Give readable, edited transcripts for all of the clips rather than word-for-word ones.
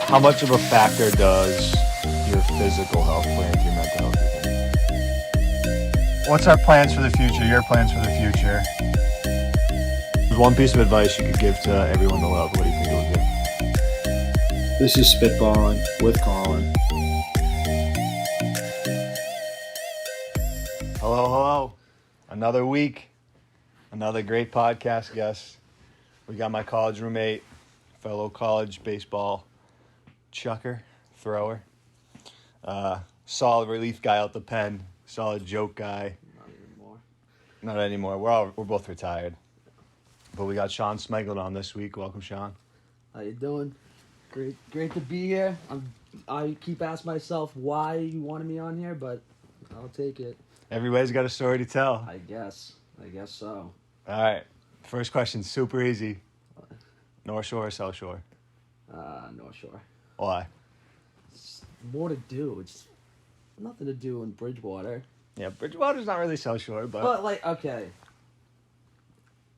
How much of a factor does your physical health play into your mental health, you think? What's our plans for the future? Your plans for the future? One piece of advice you could give to everyone to love, what do you think it would be? This is Spitballin with Collin. Hello. Another week. Another great podcast guest. We got my college roommate, fellow college baseball chucker, thrower. Solid relief guy out the pen. Solid joke guy. Not anymore. We're both retired. But we got Shawn Smeglin on this week. Welcome, Shawn. How you doing? Great to be here. I keep asking myself why you wanted me on here, but I'll take it. Everybody's got a story to tell. I guess so. All right. First question, super easy. North Shore or South Shore? North Shore. Why? It's more to do. It's nothing to do in Bridgewater. Yeah, Bridgewater's not really South Shore, but... But, okay.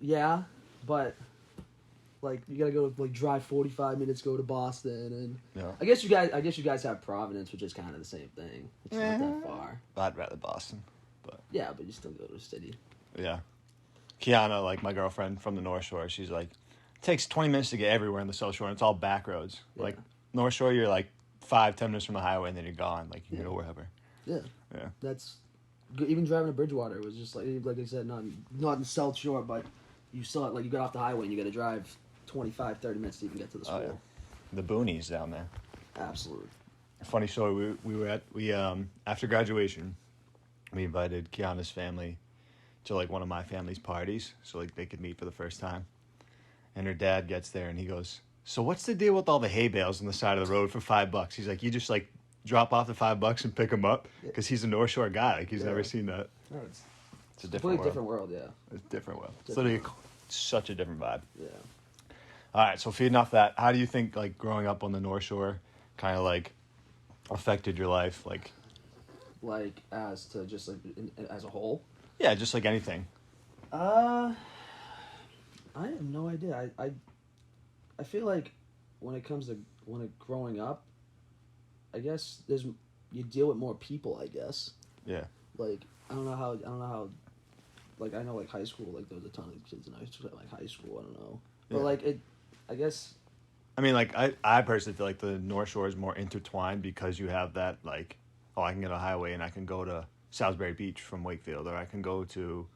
Yeah, but, you gotta go, drive 45 minutes, go to Boston, and... Yeah. I guess you guys have Providence, which is kind of the same thing. It's not that far. I'd rather Boston, but... Yeah, but you still go to the city. Yeah. Kiana, my girlfriend from the North Shore, she's like, it takes 20 minutes to get everywhere in the South Shore, and it's all back roads. Yeah. North Shore, you're 5-10 minutes from the highway, and then you're gone. You can go wherever. Yeah. Yeah. That's even driving to Bridgewater was just like I said, not in South Shore, but you still you got off the highway and you got to drive 25, 30 minutes to even get to the school. Oh, yeah. The boonies down there. Absolutely. Funny story. We after graduation, we invited Kiana's family to one of my family's parties, so they could meet for the first time. And her dad gets there and he goes, "So what's the deal with all the hay bales on the side of the road for $5?" He's like, "You just drop off the $5 and pick them up," because he's a North Shore guy. He's never seen that. No, it's a different world. Yeah. It's a different world. It's literally such a different vibe. Yeah. All right, so feeding off that, how do you think growing up on the North Shore kind of affected your life? As to just as a whole? Yeah, just anything. I have no idea. I feel like when it comes to growing up, I guess you deal with more people, I guess. Yeah. I don't know how I know high school, there was a ton of kids in high school, I don't know. But yeah. I guess I mean, I personally feel like the North Shore is more intertwined because you have that, I can get a highway and I can go to Salisbury Beach from Wakefield, or I can go to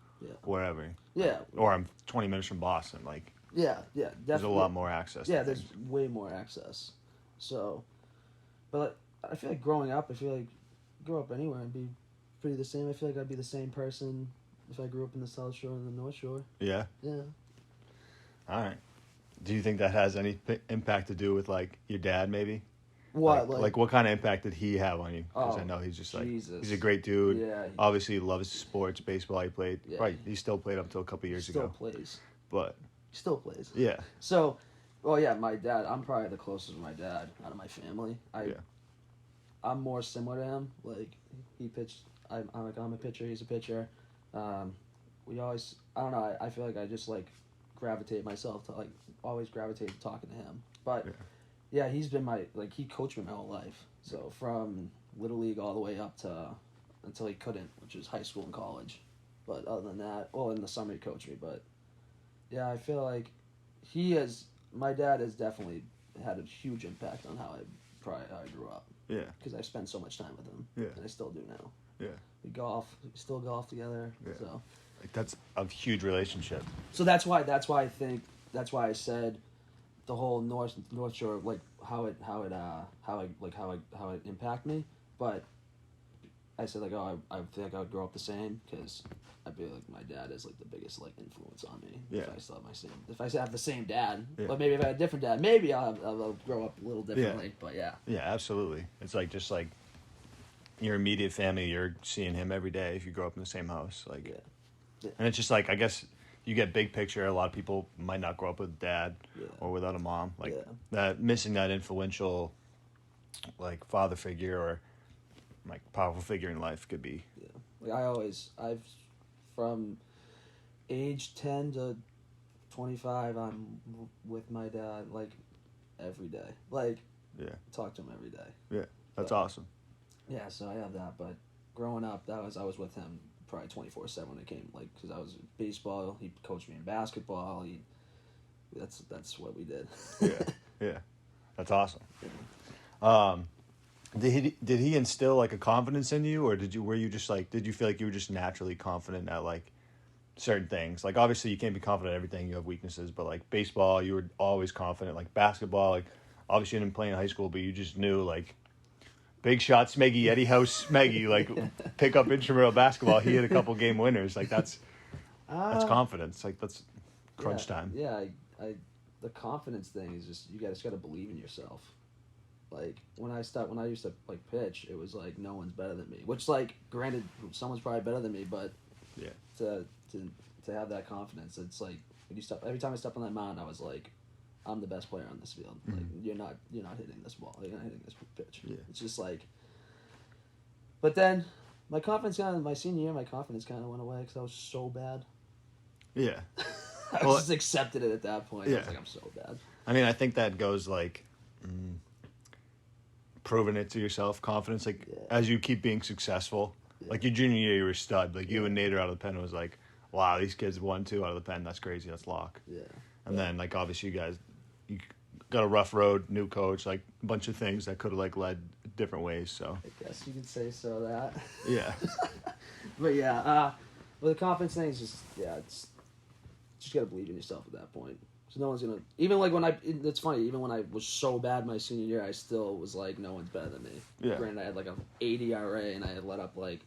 wherever. Yeah. Or I'm 20 minutes from Boston. Yeah, definitely. There's a lot more access. Yeah, there's way more access. So, but I feel like growing up, grow up anywhere and be pretty the same. I feel like I'd be the same person if I grew up in the South Shore and the North Shore. Yeah? Yeah. All right. Do you think that has any impact to do with, your dad, maybe? What? What kind of impact did he have on you? Because Oh, I know he's just, Jesus. he's a great dude. Yeah. Obviously, he loves sports, baseball. He played. Yeah. Right. He still played up until a couple years ago. Still plays. But. He still plays. Yeah. So, my dad, I'm probably the closest to my dad out of my family. I'm more similar to him. He pitched, I'm a pitcher, he's a pitcher. We always, I don't know, I feel like I just, gravitate myself to, always gravitate to talking to him. But, yeah, he's been he coached me my whole life. So, from Little League all the way up to, until he couldn't, which was high school and college. But other than that, in the summer he coached me, but, yeah, I feel like my dad has definitely had a huge impact on how I grew up. Yeah. Because I spent so much time with him. Yeah. And I still do now. Yeah. We still golf together. Yeah. So. That's a huge relationship. So that's why I said the whole North Shore, how it impacted me. But I said I think I would grow up the same because I feel like my dad is the biggest influence on me. Yeah. If I have the same dad, yeah. But maybe if I had a different dad, maybe I'll grow up a little differently. Yeah. But yeah. Yeah, absolutely. It's just your immediate family. You're seeing him every day if you grow up in the same house. Yeah. And it's just I guess you get big picture. A lot of people might not grow up with dad or without a mom. That missing that influential father figure or powerful figure in life could be. Yeah. I've from age 10 to 25, I'm with my dad every day. Yeah. Talk to him every day. Yeah. That's awesome. Yeah, so I have that. But growing up, I was with him probably 24/7 when it came, like, because I was baseball. He coached me in basketball. That's what we did. Yeah. That's awesome. Did he instill like a confidence in you, or did you feel like you were just naturally confident at like certain things? Like obviously you can't be confident at everything, you have weaknesses, but like baseball you were always confident. Like basketball, like obviously you didn't play in high school, but you just knew like big shot Smeggy, Eddie House Smeggy, like pick up intramural basketball, he hit a couple game winners. Like that's confidence. Like that's crunch time. Yeah, I the confidence thing is just you just got to believe in yourself. Like when I used to like pitch, it was like no one's better than me. Which like granted, someone's probably better than me, but yeah, to have that confidence, it's like when you step every time I stepped on that mound, I was like, I'm the best player on this field. Mm-hmm. Like you're not hitting this ball. You're not hitting this pitch. Yeah. It's just like. But then my confidence my senior year, my confidence kind of went away because I was so bad. Yeah. I just accepted it at that point. Yeah. I was like, I'm so bad. I mean, I think that goes like proving it to yourself, confidence. Like as you keep being successful, like your junior year, you were a stud. Like you and Nader out of the pen was like, wow, these kids won 2 out of the pen. That's crazy. That's lock. Yeah. And then like obviously you got a rough road, new coach, like a bunch of things that could have like led different ways. So I guess you could say so that. Yeah. But yeah, well, the confidence thing is it's just gotta believe in yourself at that point. So no one's gonna even like when it's funny, even when I was so bad my senior year, I still was like no one's better than me. Yeah. Granted, I had like a 80 ERA and I had let up like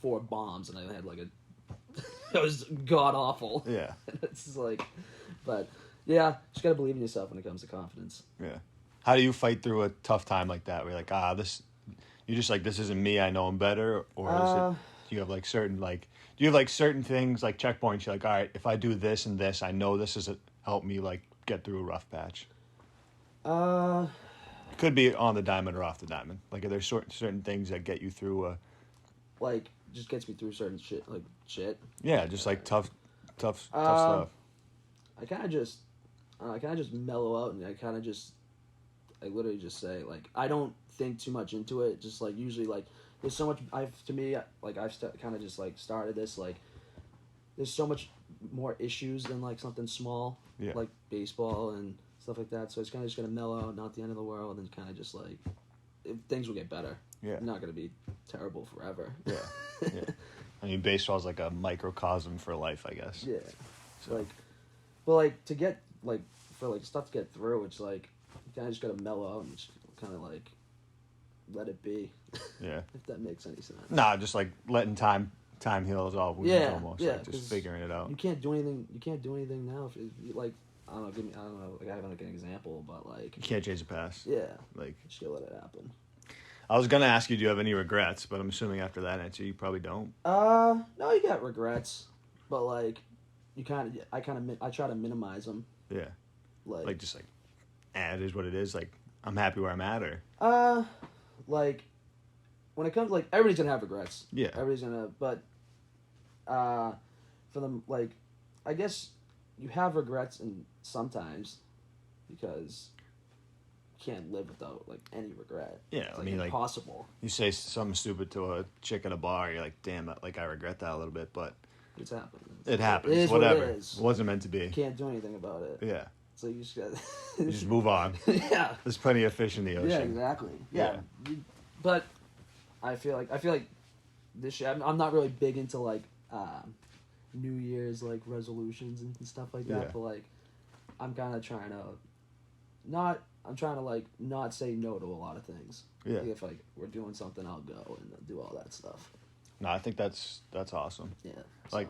4 bombs and I had like it was god awful. Yeah. It's just like, but yeah, just gotta believe in yourself when it comes to confidence. Yeah. How do you fight through a tough time like that? Where you're like, you're just like, this isn't me. I know I'm better, or is it? Do you have like certain things like checkpoints? You're like, all right, if I do this and this, I know this is help me like get through a rough patch. It could be on the diamond or off the diamond. Like, are there certain things that get you through like just gets me through certain shit. Yeah, just like tough stuff. I kind of just mellow out and I literally just say like I don't think too much into it. Just like usually like there's so much I've kind of just like started this like there's so much more issues than like something small like baseball and stuff like that. So it's kind of just gonna mellow out, not the end of the world, and kind of just like things will get better. Yeah, it's not gonna be terrible forever. Yeah. I mean, baseball's like a microcosm for life, I guess. Yeah, so. like to get like for like stuff to get through, it's like you kind of just gotta mellow out and just kind of like let it be. Yeah. If that makes any sense. Nah, just like letting time heals all wounds almost. Yeah, like just figuring it out. You can't do anything now if you, like I don't know, like I have like an example, but like you can't change the past. Yeah. Like just gotta let it happen. I was gonna ask you, do you have any regrets? But I'm assuming after that answer, you probably don't. No, you got regrets, but like, I try to minimize them. Yeah. Like just like, it is what it is. Like I'm happy where I'm at, or. Like, when it comes like everybody's gonna have regrets. Yeah. Everybody's gonna, but, for them like, I guess you have regrets and sometimes because. Can't live without like any regret. Yeah, it's, I mean, like impossible. You say something stupid to a chick at a bar, you're like, damn, like I regret that a little bit, but it's happened. It happens. It is whatever. What it is. It wasn't meant to be. You can't do anything about it. Yeah. So you just got. You just move on. Yeah. There's plenty of fish in the ocean. Yeah, exactly. Yeah. But I feel like this year I'm not really big into like New Year's like resolutions and stuff like that. Yeah. But like I'm kind of trying to like not say no to a lot of things. Yeah. Like, if like we're doing something, I'll go and do all that stuff. No, I think that's awesome. Yeah. Like,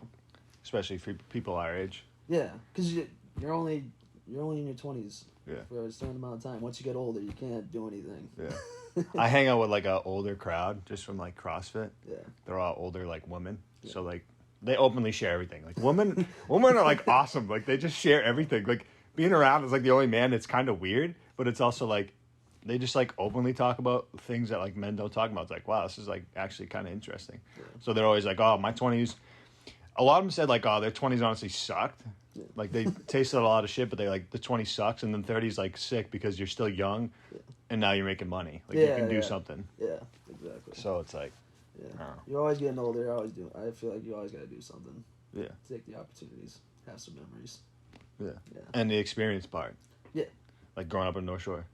especially for people our age. Yeah, because you're only in your 20s. Yeah. For a certain amount of time. Once you get older, you can't do anything. Yeah. I hang out with like a older crowd just from like CrossFit. Yeah. They're all older like women. Yeah. So like they openly share everything. Like women are like awesome. Like they just share everything. Like being around as like the only man, it's kind of weird, but it's also like they just like openly talk about things that like men don't talk about. It's like, wow, this is like actually kind of interesting. Yeah. So they're always like, oh, my 20s. A lot of them said like, oh, their 20s honestly sucked. Yeah. Like they tasted a lot of shit, but they like the 20 sucks, and then 30's like sick because you're still young, and now you're making money. Like you can do something. Yeah, exactly. So it's like, You're always getting older. You're always doing. I feel like you always got to do something. Yeah. Take the opportunities. Have some memories. Yeah. Yeah. And the experience part. Yeah. Like growing up in North Shore.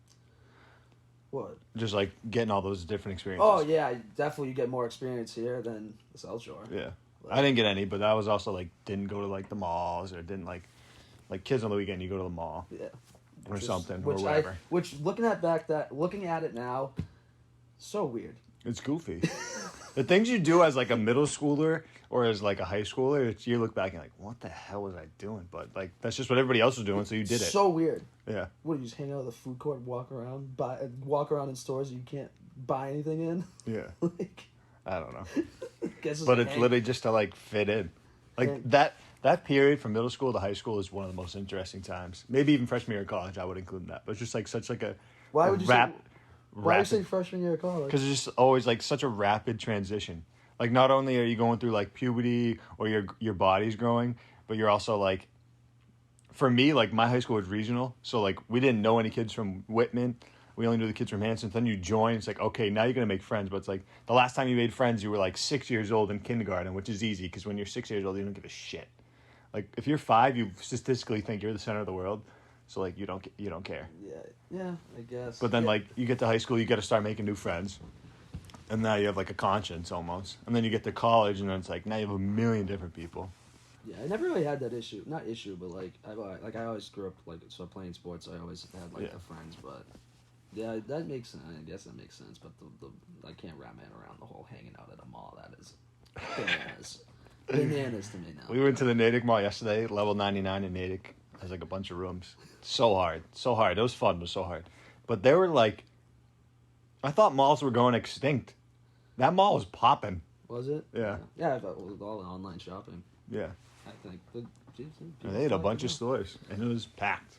What? Just like getting all those different experiences. Oh yeah, definitely. You get more experience here than the South Shore. Yeah. I didn't get any, but I was also like didn't go to like the malls or didn't like kids on the weekend. You go to the mall. Yeah. Or something or Which whatever. looking at it now, so weird. It's goofy. The things you do as like a middle schooler or as like a high schooler, you look back and you're like, what the hell was I doing? But like that's just what everybody else was doing, so you did it. So weird. Yeah. What, you just hang out at the food court, walk around in stores you can't buy anything in? Yeah. Like, I don't know. But it's literally just to like fit in. Like that period from middle school to high school is one of the most interesting times. Maybe even freshman year of college, I would include that. But it's just like such like a why would you say rapid, freshman year of college? because it's just always like such a rapid transition. Like not only are you going through like puberty or your body's growing, but you're also like, for me, like my high school was regional, so like we didn't know any kids from Whitman. We only knew the kids from Hanson. Then you join, it's like, okay, now you're gonna make friends. But it's like the last time you made friends, you were like 6 years old in kindergarten, which is easy because when you're 6 years old, you don't give a shit. Like if you're 5, you statistically think you're the center of the world, so like you don't care. Yeah, I guess. But then like you get to high school, you got to start making new friends, and now you have like a conscience almost. And then you get to college, and then it's like now you have a million different people. Yeah, I never really had that issue. Not issue, but like I always grew up like so playing sports. I always had like the friends, but yeah, that makes sense. I guess that makes sense. But the I can't wrap my head around the whole hanging out at a mall. That is bananas to me now. We went to the Natick Mall yesterday, level 99 in Natick. Has like a bunch of rooms. So hard. It was fun, but so hard. But they were like, I thought malls were going extinct. That mall was popping. Was it? Yeah. Yeah, with all the online shopping. Yeah. I think. And they had a bunch of stores, and it was packed.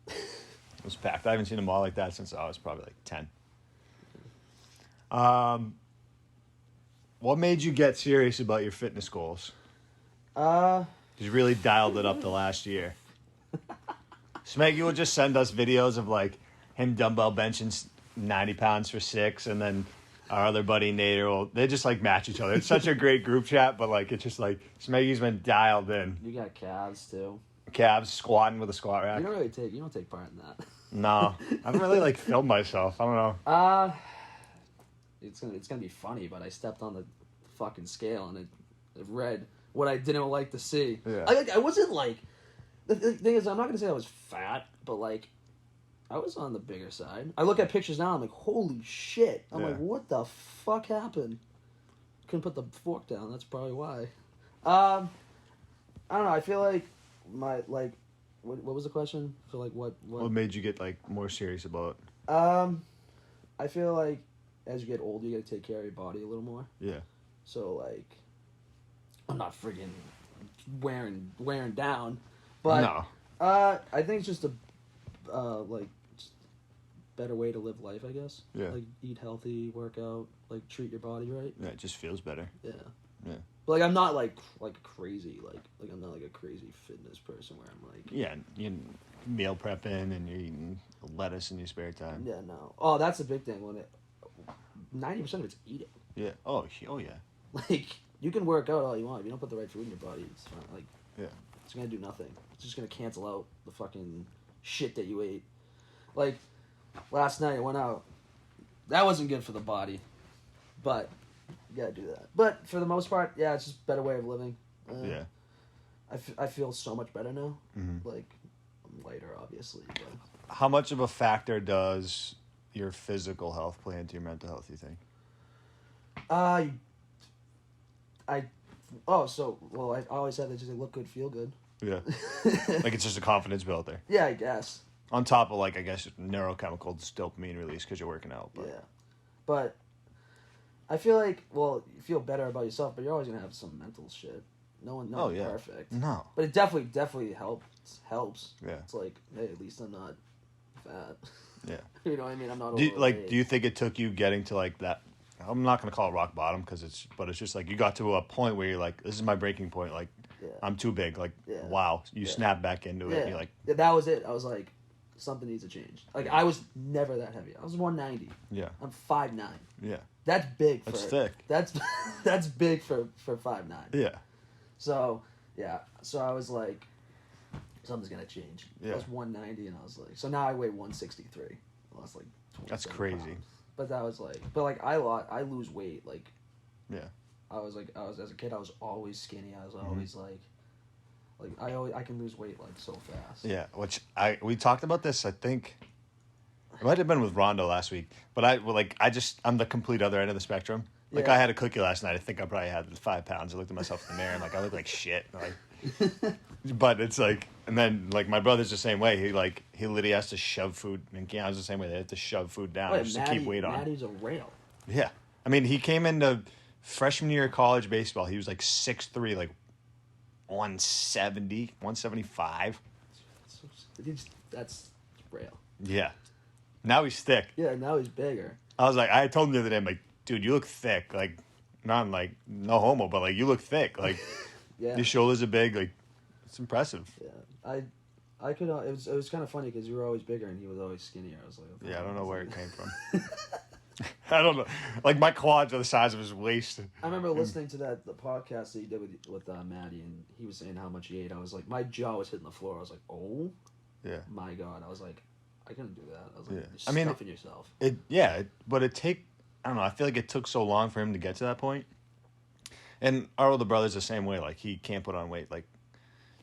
It was packed. I haven't seen a mall like that since I was probably like 10. What made you get serious about your fitness goals? You really dialed it up the last year. Smeggy will just send us videos of like him dumbbell benching 90 pounds for 6, and then our other buddy Nader they just like match each other. It's such a great group chat, but like it's just like Smeggy's been dialed in. You got calves too. Calves squatting with a squat rack. You don't take part in that. No, I haven't really like filmed myself. I don't know. It's gonna be funny, but I stepped on the fucking scale and it read what I didn't like to see. Yeah. I wasn't like, the thing is, I'm not gonna say I was fat, but like I was on the bigger side. I look at pictures now, I'm like, holy shit. I'm like, what the fuck happened? Couldn't put the fork down, that's probably why. I don't know, I feel like what was the question? I feel like What made you get like more serious about it? I feel like as you get older, you gotta take care of your body a little more. Yeah. So like, I'm not friggin' wearing down, but no. I think it's just a just better way to live life, I guess. Yeah. Like eat healthy, work out, like treat your body right. Yeah, it just feels better. Yeah. Yeah. But like I'm not like crazy like I'm not like a crazy fitness person where I'm like. Yeah, you meal prepping and you're eating lettuce in your spare time. Yeah, no. Oh, that's a big thing when 90% of it's eating. Yeah. Oh yeah. Like, you can work out all you want. If you don't put the right food in your body, it's fine. Like, yeah, it's going to do nothing. It's just going to cancel out the fucking shit that you ate. Like, last night I went out. That wasn't good for the body. But, you got to do that. But, for the most part, yeah, it's just a better way of living. Yeah. I feel so much better now. Mm-hmm. Like, I'm lighter, obviously. But. How much of a factor does your physical health play into your mental health, you think? I always had that just like, look good, feel good. Yeah. Like it's just a confidence builder. Yeah, I guess. On top of like, I guess, neurochemical dopamine release because you're working out. But. Yeah. But I feel like, well, you feel better about yourself, but you're always going to have some mental shit. No one's perfect. No. But it definitely helps. Yeah. It's like, hey, at least I'm not fat. Yeah. You know what I mean? I'm not do you think it took you getting to like that? I'm not going to call it rock bottom but it's just like you got to a point where you're like, this is my breaking point. Like I'm too big. Like, Yeah. wow, you Yeah. snap back into it. Yeah. And you're like, Yeah, that was it. I was like, something needs to change. Like, I was never that heavy. I was 190. yeah, I'm 5'9". yeah, That's big for... that's thick. That's big for 5'9". Yeah, So, yeah. So I was like, something's going to change. Yeah. I was 190, and I was like... So now I weigh 163. I lost like 27 that's crazy. pounds. But that was like... But like, I lose weight. Like, Yeah, as a kid, I was always skinny. I was always I can lose weight like so fast. yeah. We talked about this. I think it might have been with Rondo last week. But I'm the complete other end of the spectrum. Like Yeah. I had a cookie last night. I think I probably had 5 pounds. I looked at myself in the mirror and like I look like shit. Like, but it's like, and then like my brother's the same way. He literally has to shove food. And Keanu's the same way. They have to shove food down just to keep weight on. Maddie's a rail. Yeah, I mean he came into freshman year of college baseball. He was like 6'3", like 170, 175. That's rail. Yeah. Now he's thick. Yeah, now he's bigger. I told him the other day, I'm like, dude, you look thick. Like, not like, no homo, but like, you look thick. Like, Yeah. your shoulders are big. Like, it's impressive. Yeah, I could. It was kind of funny because you were always bigger and he was always skinnier. I was like, okay. Yeah, I don't know where it came from. I don't know. Like, my quads are the size of his waist. I remember listening to the podcast that you did with Maddie, and he was saying how much he ate. I was like, my jaw was hitting the floor. I was like, oh, Yeah. my God. I was like, I couldn't do that. I was like, Yeah. you're I mean, stuffing yourself. But I don't know. I feel like it took so long for him to get to that point. And our older brother's the same way. Like, he can't put on weight. Like,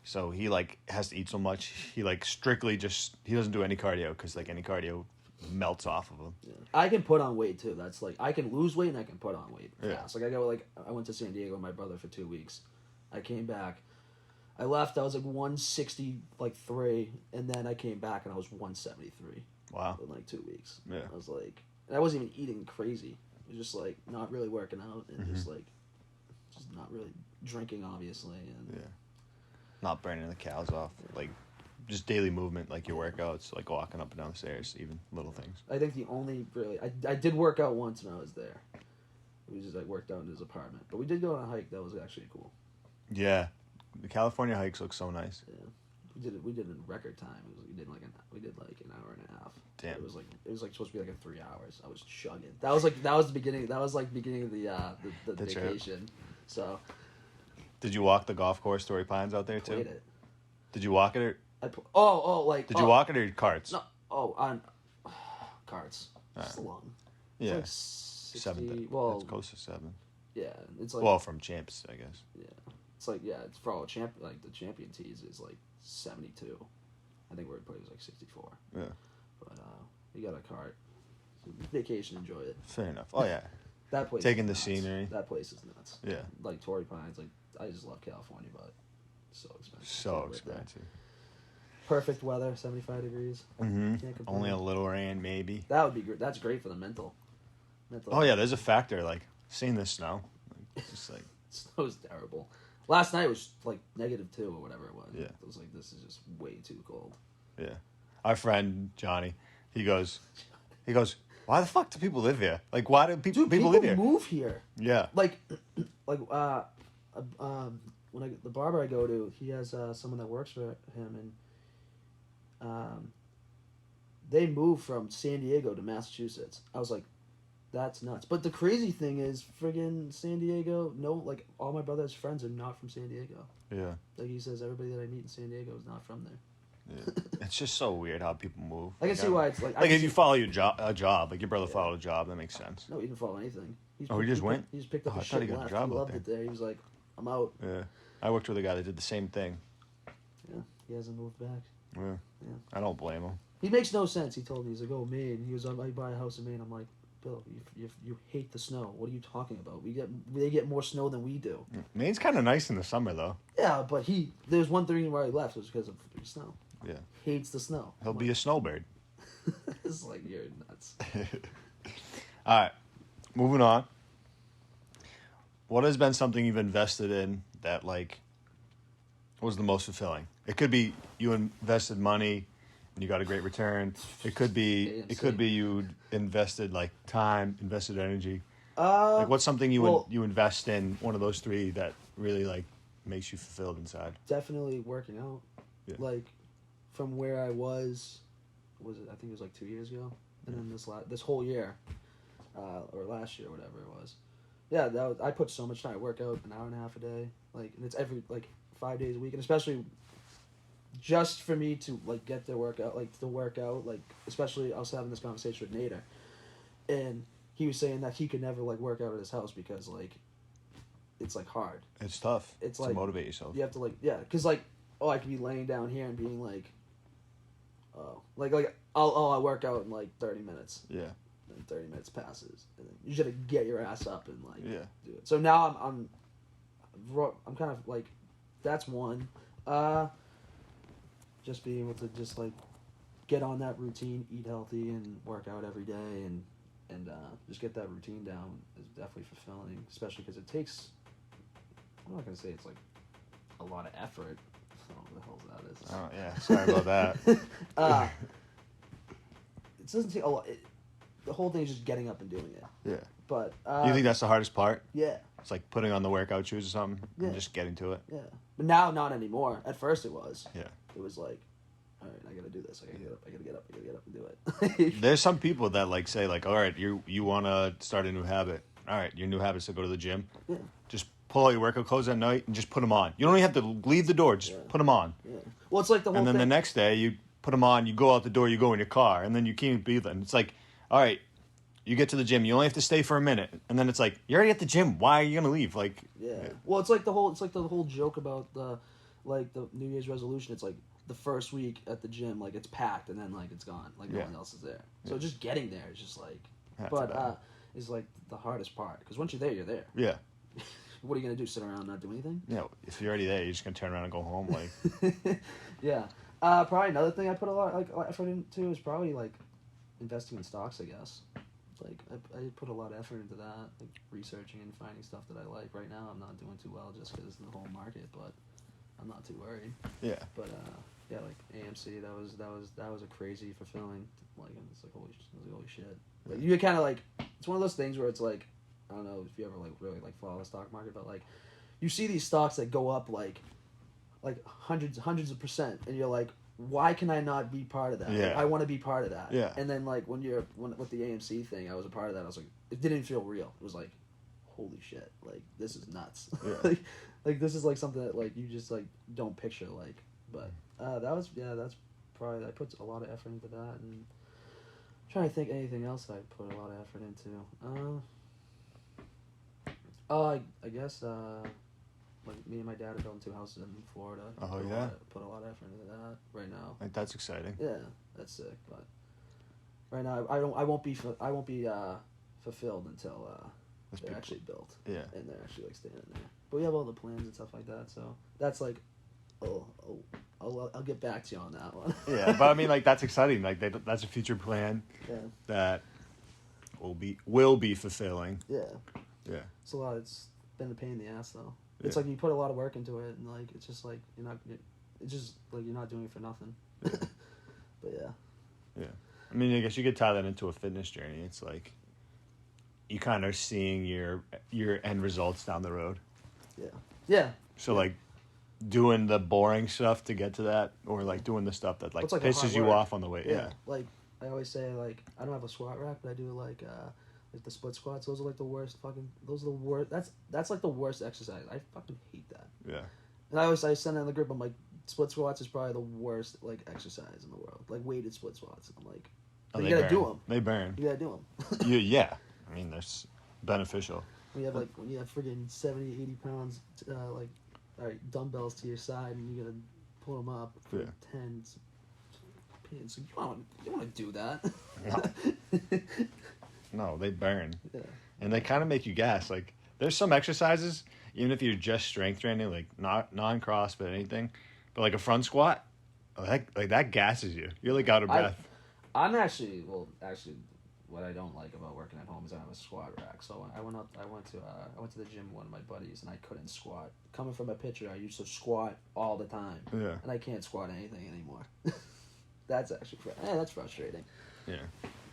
so he, like, has to eat so much. He, like, strictly he doesn't do any cardio because, like, any cardio melts off of him. Yeah. I can put on weight, too. That's, like, I can lose weight and I can put on weight Yeah. fast. Like, I went to San Diego with my brother for 2 weeks. I came back. I left, I was, like, 163, and then I came back and I was 173. Wow. In, like, 2 weeks. Yeah. I was, like... And I wasn't even eating crazy. It was just, like, not really working out and just not really drinking, obviously. And Yeah. Not burning the cows off. Like, just daily movement, like your workouts, like walking up and down the stairs, even little things. I think the only really... I did work out once when I was there. We just, like, worked out in his apartment. But we did go on a hike that was actually cool. Yeah. The California hikes look so nice. Yeah. We did it in record time. We did like an hour and a half. Damn. It was like supposed to be like in 3 hours. I was chugging. That was the beginning of the The trip. vacation. So Did you walk the golf course, Torrey Pines, out there too? played it. Did you walk it or Did you walk it or carts? No. Oh, on carts. Alright. It's long. Yeah. It's like 60, 7. well, It's close to 7. yeah. It's like Well, from champs, I guess. yeah. It's like it's for all the champion tees is like 72. I think where it plays like 64. Yeah. But we got a cart. So vacation, enjoy it. Fair enough. Oh yeah. That place Taking is the nuts. scenery. That place is nuts. Yeah. Like Torrey Pines, like I just love California, but it's so expensive. So Can't live there. expensive. Perfect weather, 75 degrees. Mm-hmm. Can't complain. Only a little rain, maybe. That would be great. That's great for the mental. Oh yeah, there's a factor. Like seeing the snow, like, just like Snow's terrible. Last night was like -2 or whatever it was. Yeah. It was like, this is just way too cold. yeah. Our friend Johnny, he goes, why the fuck do people live here? Like, why do people live here? Move here. Yeah. Like when the barber I go to, he has someone that works for him, and they moved from San Diego to Massachusetts. I was like, that's nuts. But the crazy thing is, friggin' San Diego, like all my brother's friends are not from San Diego. Yeah. Like he says, everybody that I meet in San Diego is not from there. Yeah. It's just so weird how people move. I can see why it's like... Like if you follow a job, like your brother followed a job, that makes sense. No, he didn't follow anything. He just went? He just picked up Oh, I his thought shit he and got a left. job He out loved it there. He was like, I'm out. Yeah. I worked with a guy that did the same thing. Yeah, he hasn't moved back. Yeah. Yeah. I don't blame him. He makes no sense. He told me, he's like, oh, Maine. He was I buy a house in Maine. I'm like, Bill, you hate the snow. What are you talking about? They get more snow than we do. Maine's kind of nice in the summer though. Yeah, but there's one thing why he left was because of the snow. Yeah. Hates the snow. He'll be a snowbird. It's like, you're nuts. All right. Moving on. What has been something you've invested in that like was the most fulfilling? It could be you invested money and you got a great return. It could be you invested like time, invested energy. Like what's something you invest in, one of those three that really like makes you fulfilled inside? Definitely working out. Yeah. Like, from where I was it? I think it was like 2 years ago, and then this whole year, or last year, whatever it was. Yeah, I put so much time. I work out an hour and a half a day, like, and it's every 5 days a week, and especially just for me to like get to work out, like especially I was having this conversation with Nader, and he was saying that he could never like work out at his house because like it's like hard. It's tough. It's to like motivate yourself. You have to because like I could be laying down here and being like, oh, I'll work out in like 30 minutes. Yeah. And 30 minutes passes, and then you just gotta get your ass up and like do it. So now I'm kind of like, that's one. Just being able to just like get on that routine, eat healthy, and work out every day, and just get that routine down is definitely fulfilling, especially because it takes. I'm not gonna say it's like a lot of effort. I don't know what the hell that is. Oh yeah, sorry about that. It doesn't take a lot. The whole thing is just getting up and doing it. Yeah. But you think that's the hardest part? Yeah. It's like putting on the workout shoes or something and just getting to it. Yeah. But now, not anymore. At first, it was. Yeah. It was like, all right, I gotta do this. I gotta get up and do it. There's some people that like say like, all right, you want to start a new habit. All right, your new habit is to go to the gym. Yeah. Just pull all your workout clothes at night and just put them on. You don't even have to leave the door. Just put them on. Yeah. Well, it's like the whole And then thing. the next day, you put them on, you go out the door, you go in your car, and then you can't be there. And it's like, all right, you get to the gym, you only have to stay for a minute. And then it's like, you're already at the gym. Why are you going to leave? Like, yeah. Well, it's like the whole joke about the New Year's resolution. It's like the first week at the gym, like it's packed, and then like it's gone. Like no one else is there. So just getting there is just like, is like the hardest part. Because once you're there, you're there. Yeah. What are you going to do? Sit around and not do anything? Yeah. If you're already there, you're just going to turn around and go home. Like, yeah. Probably another thing I put a lot of effort into is probably like investing in stocks, I guess. Like I put a lot of effort into that, like researching and finding stuff that I like. Right now, I'm not doing too well just because of the whole market, but I'm not too worried. Yeah. But yeah, like AMC, that was a crazy fulfilling. Like it's like holy shit. Like you kind of like, it's one of those things where it's like, I don't know if you ever like really like follow the stock market, but like you see these stocks that go up like hundreds of %, and you're like, why can I not be part of that? Yeah. Like, I want to be part of that. Yeah. And then like with the AMC thing, I was a part of that. I was like, it didn't feel real. It was like, holy shit, like this is nuts. Yeah. like this is like something that like you just like don't picture like. But that's probably, I put a lot of effort into that, and I'm trying to think anything else I put a lot of effort into. I guess like me and my dad are building 2 houses in Florida. Oh yeah. Put a lot of effort into that right now. Like that's exciting. Yeah, that's sick. But right now, I won't be fulfilled until they're actually built. Yeah. And they're actually like staying in there. But we have all the plans and stuff like that. So that's like, I'll get back to you on that one. Yeah, but I mean, like that's exciting. Like that's a future plan. Yeah. That will be fulfilling. Yeah. Yeah. It's a lot. It's been a pain in the ass though. Yeah. It's like you put a lot of work into it, and like it's just like it's just like you're not doing it for nothing. Yeah. But yeah. Yeah. I mean, I guess you could tie that into a fitness journey. It's like you kind of seeing your end results down the road. Yeah. Yeah. So like doing the boring stuff to get to that, or like doing the stuff that like It's like a hard pisses you work. off on the way. Yeah. Like I always say, like I don't have a squat rack, but I do like the split squats. Those are like the worst fucking. Those are the worst. That's like the worst exercise. I fucking hate that. Yeah. And I send it in the group. I'm like, split squats is probably the worst like exercise in the world. Like weighted split squats. And I'm like, Oh, you they gotta burn. do them. They burn. You gotta do them. Yeah. I mean, that's beneficial. When you have friggin' 70, 80 pounds, like, all right, dumbbells to your side, and you gotta pull them up for 10. So you want to do that? No, they burn. Yeah. And they kind of make you gas. Like, there's some exercises, even if you're just strength training, like not non-CrossFit, anything, but like a front squat, like that gasses you. You're like out of breath. I'm actually, what I don't like about working at home is I have a squat rack. So I went to the gym with one of my buddies, and I couldn't squat. Coming from a pitcher, I used to squat all the time. Yeah. And I can't squat anything anymore. That's actually that's frustrating. Yeah.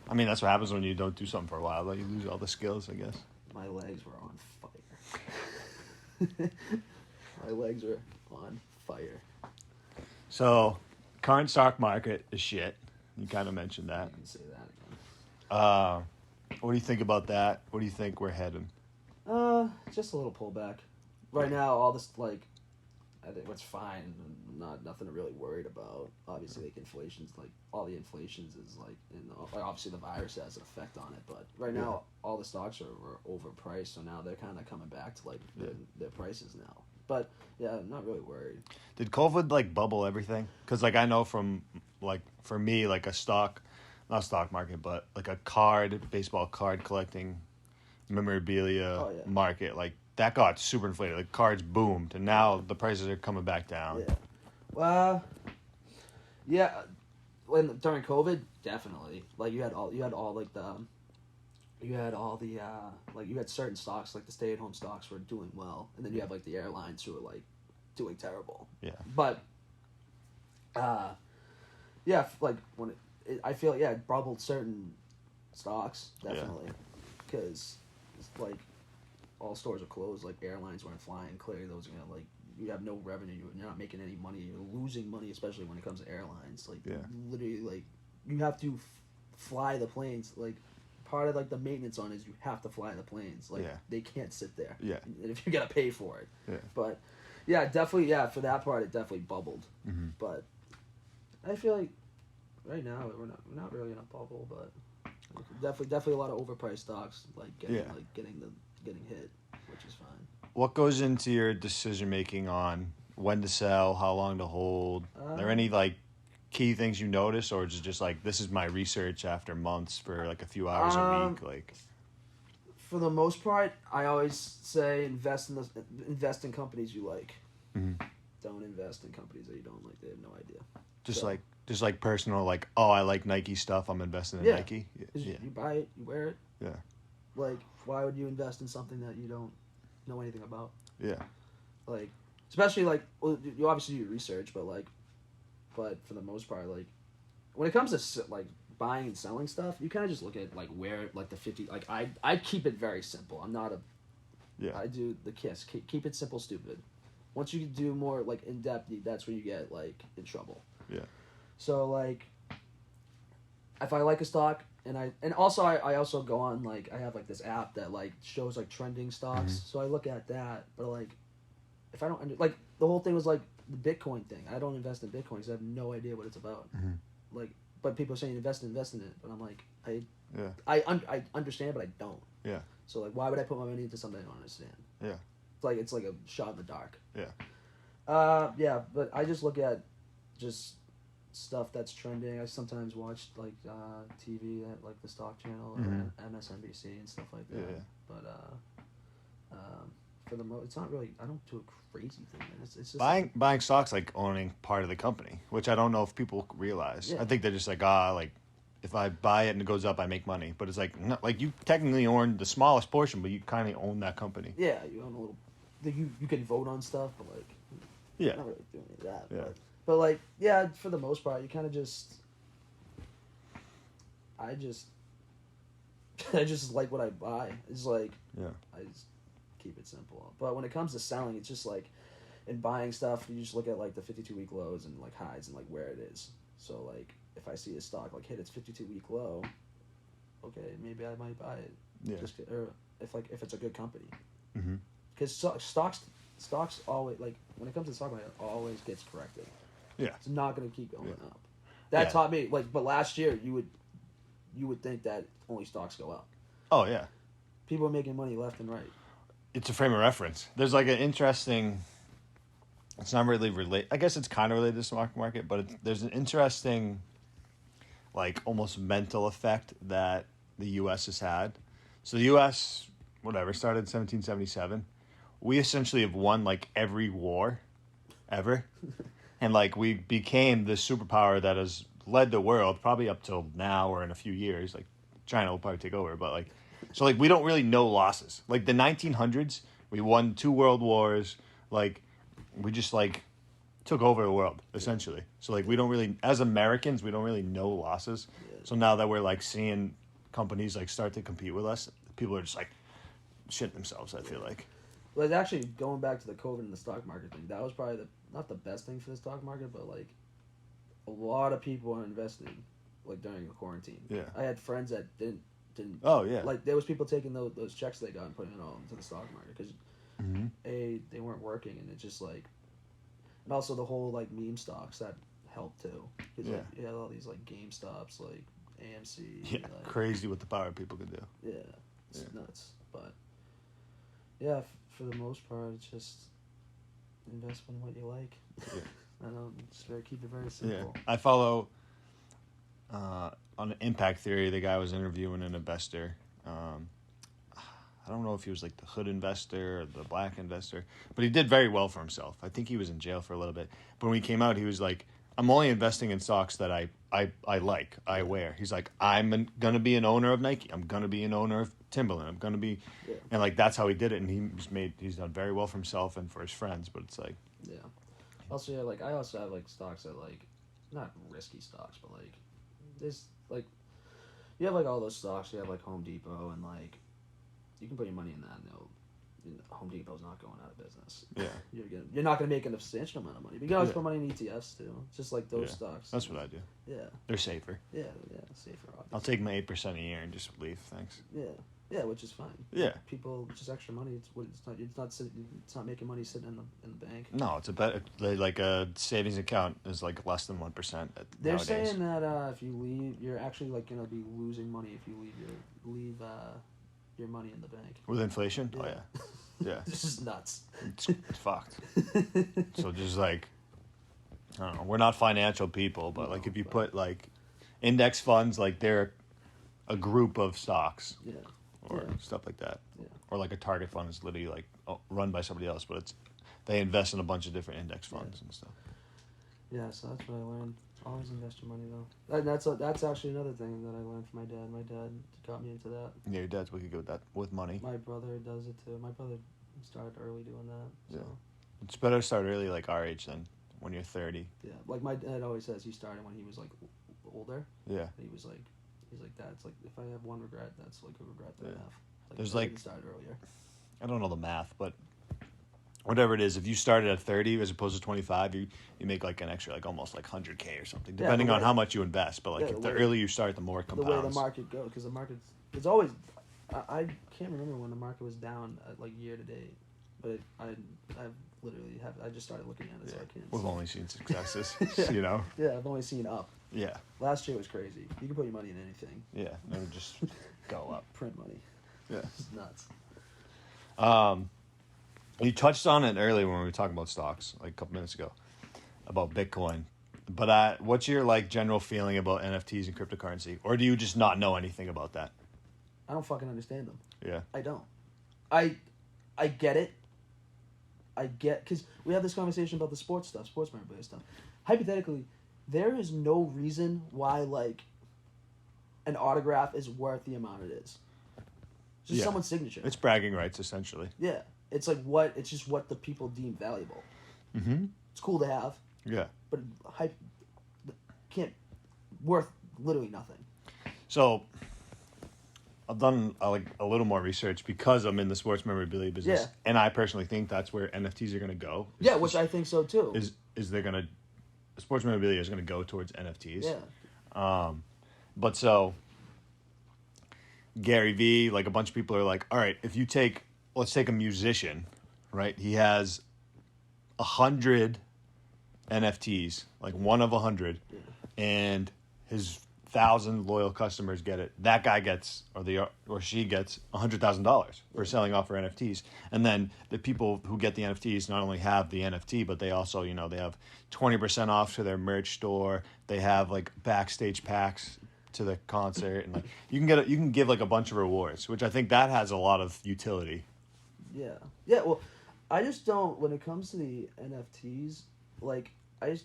I mean, that's what happens when you don't do something for a while. Like, you lose all the skills, I guess. My legs were on fire. My legs are on fire. So, current stock market is shit. You kind of mentioned that. You can say that again. What do you think about that? What do you think we're heading? Just a little pullback. Right now, all this like, I think it's fine. Nothing to really worried about. Obviously, like inflation's like all the inflations is like, obviously the virus has an effect on it. But right now, all the stocks are overpriced. So now they're kind of coming back to like their prices now. But yeah, I'm not really worried. Did COVID like bubble everything? Because like I know from like for me like not stock market, but like a baseball card collecting memorabilia market, like that got super inflated. Like cards boomed, and now the prices are coming back down. Yeah. Well, yeah. During COVID, definitely. Like you had all you had certain stocks like the stay-at-home stocks were doing well, and then you have like the airlines who were like doing terrible. Yeah. But, yeah, like when I feel it bubbled certain stocks definitely, because like all stores are closed. Like airlines weren't flying. Clearly, those are gonna like you have no revenue. You're not making any money. You're losing money, especially when it comes to airlines. Like literally, like you have to fly the planes. Like part of like the maintenance on it is you have to fly the planes. Like they can't sit there. Yeah. And if you gotta pay for it. Yeah. But yeah, definitely. Yeah, for that part, it definitely bubbled. Mm-hmm. But I feel like right now we're not really in a bubble, but definitely a lot of overpriced stocks like getting hit, which is fine. What goes into your decision making on when to sell, how long to hold? Are there any like key things you notice, or is it just like this is my research after months for like a few hours a week? Like for the most part, I always say invest in companies you like. Mm-hmm. Don't invest in companies that you don't like. They have no idea. Just like personal, like I like Nike stuff. I'm investing in Nike. You buy it, you wear it. Yeah. Like, why would you invest in something that you don't know anything about? Yeah. Like, especially like, well, you obviously do your research, but for the most part, like, when it comes to like buying and selling stuff, you kind of just look at like where like the 50. Like I keep it very simple. I'm not a. Yeah. I do the KISS. Keep it simple, stupid. Once you do more like in depth, that's where you get like in trouble. Yeah. So like, if I like a stock, and also I also go on like I have like this app that like shows like trending stocks, so I look at that. But like, if I don't like the whole thing was like the Bitcoin thing. I don't invest in Bitcoin because I have no idea what it's about. Mm-hmm. Like, but people are saying invest in it, but I'm like I understand, but I don't. Yeah. So like, why would I put my money into something I don't understand? Yeah. It's like a shot in the dark. Yeah. Yeah, but I just look at just stuff that's trending. I sometimes watch like TV at like the Stock Channel or MSNBC and stuff like that. Yeah. But for the most, it's not really. I don't do a crazy thing. It's just buying stocks like owning part of the company, which I don't know if people realize. Yeah. I think they're just like if I buy it and it goes up, I make money. But it's like no, like you technically own the smallest portion, but you kind of own that company. Yeah, you own a little. You can vote on stuff, but like yeah, not really doing any of that. Yeah. But like yeah, for the most part, you kind of just. I just like what I buy. It's like I just keep it simple. But when it comes to selling, it's just like in buying stuff, you just look at like the 52-week lows and like highs and like where it is. So like if I see a stock like hit its 52-week low, okay, maybe I might buy it. Yeah. Or if it's a good company. Mm-hmm. Because stocks always like when it comes to stock market, it always gets corrected. Yeah. It's not going to keep going up. That taught me like, but last year you would think that only stocks go up. Oh yeah. People are making money left and right. It's a frame of reference. There's like an interesting. It's not really related. I guess it's kind of related to the stock market, but there's an interesting, like almost mental effect that the U.S. has had. So the U.S. started in 1777. We essentially have won like every war, ever, and like we became the superpower that has led the world probably up till now or in a few years. Like China will probably take over, but like. So, like, we don't really know losses. Like, the 1900s, we won 2 world wars. Like, we just, like, took over the world, essentially. So, like, we don't really, as Americans, we don't really know losses. Yeah. So now that we're, like, seeing companies, like, start to compete with us, people are just, like, shitting themselves, I feel like. Well, actually, going back to the COVID and the stock market thing, that was probably not the best thing for the stock market, but like a lot of people are investing like during the quarantine. Yeah. I had friends that didn't. Oh yeah. Like there was people taking those checks they got and putting it all into the stock market because Mm-hmm. they weren't working, and it's just like, and also the whole like meme stocks that helped too. Because Yeah. like, you had all these like GameStops, like AMC. Yeah, like, crazy what the power people could do. Yeah, it's nuts. But yeah, for the most part, it's just invest in what you like. Yeah. I don't just keep it very simple. Yeah, I follow on Impact Theory. The guy was interviewing an investor. I don't know if he was like the hood investor or the black investor, but he did very well for himself. I think he was in jail for a little bit. But when he came out, he was like, I'm only investing in stocks that I like, I wear. He's like, I'm going to be an owner of Nike. I'm going to be an owner of Timberland. I'm going to be, and like, that's how he did it. And he's done very well for himself and for his friends, but it's like. Yeah. Also, yeah, like, I also have like stocks that like, not risky stocks, but like, there's like, you have like all those stocks, you have like Home Depot and like, you can put your money in that and Home Depot's not going out of business. Yeah. You're not going to make a substantial amount of money. But you can always put money in ETFs too. Just like those stocks. That's what I do. Yeah. They're safer. Yeah, safer. Obviously. I'll take my 8% a year and just leave. Thanks. Yeah, which is fine. Yeah. People just extra money. It's not making money sitting in the bank. No, it's like a savings account is like less than 1%. They're nowadays. saying that if you leave, you're actually like gonna be losing money if you leave your money in the bank. With inflation? Yeah. Oh yeah. Yeah. This is nuts. It's fucked. So just like, I don't know, we're not financial people, but like if you put like index funds, like they're a group of stocks. Yeah. Or stuff like that. Yeah. Or like a target fund is literally like run by somebody else, but they invest in a bunch of different index funds and stuff. Yeah, so that's what I learned. Always invest your money though. That's actually another thing that I learned from my dad. My dad got me into that. Yeah, your dad's wicked good with that, with money. My brother does it too. My brother started early doing that. So. Yeah. It's better to start early, like our age, than when you're 30. Yeah, like my dad always says, he started when he was like older. Yeah. He's like, Dad, it's like if I have one regret, that's like a regret that I have. Like, There's like started earlier. I don't know the math, but whatever it is, if you started at 30 as opposed to 25, you make like an extra, like almost like 100K or something, depending on how much you invest. But like the earlier you start, the more it compounds. The way the market goes, because the market's, it's always, I can't remember when the market was down at like year to date, but I just started looking at it, so I can't. We've only seen successes, you know. Yeah, I've only seen up. Yeah. Last year was crazy. You can put your money in anything. Yeah, never just go up. Print money. Yeah. It's nuts. You touched on it earlier when we were talking about stocks, like a couple minutes ago, about Bitcoin. But what's your like general feeling about NFTs and cryptocurrency, or do you just not know anything about that? I don't fucking understand them. Yeah. I don't. I get it. Because we have this conversation about the sports memorabilia stuff. Hypothetically, there is no reason why like an autograph is worth the amount it is. It's just someone's signature. It's bragging rights, essentially. Yeah. It's like it's just what the people deem valuable. Mm-hmm. It's cool to have. Yeah. But can't worth literally nothing. So I've done like a little more research because I'm in the sports memorabilia business, and I personally think that's where NFTs are going to go. Yeah, which I think so too. Is they're going to sports memorabilia is going to go towards NFTs. Yeah. But so Gary Vee, like a bunch of people are like, all right, if you let's take a musician, right? He has 100 NFTs, like one of 100, and his 1,000 loyal customers get it. That guy gets, or she gets $100,000 for selling off her NFTs. And then the people who get the NFTs not only have the NFT, but they also, they have 20% off to their merch store. They have like backstage packs to the concert, and like you can give like a bunch of rewards, which I think that has a lot of utility. Yeah. Well, I just don't. When it comes to the NFTs, like I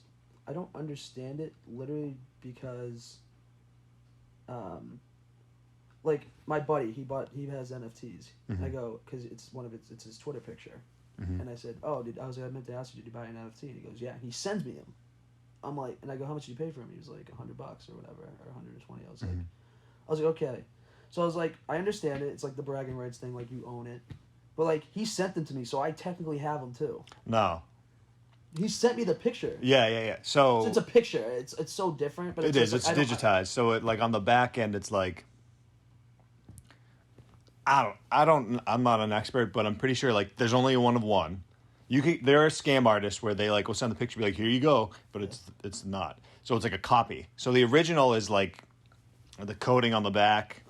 don't understand it. Literally because, like my buddy, he has NFTs. Mm-hmm. I go because it's his Twitter picture, mm-hmm. and I said, I meant to ask you, did you buy an NFT? And he goes, yeah. He sends me them. I'm like, and I go, how much did you pay for him? He was like $100 or whatever, or 120. I was like, okay. So I was like, I understand it. It's like the bragging rights thing, like you own it. But like he sent them to me, so I technically have them too. No. He sent me the picture. Yeah. So it's a picture. It's so different, but it is. like, It's digitized. So it like on the back end, it's like I'm not an expert, but I'm pretty sure like there's only one of one. There are scam artists where they like will send the picture, be like, here you go, but it's not. So it's like a copy. So the original is like the coding on the back.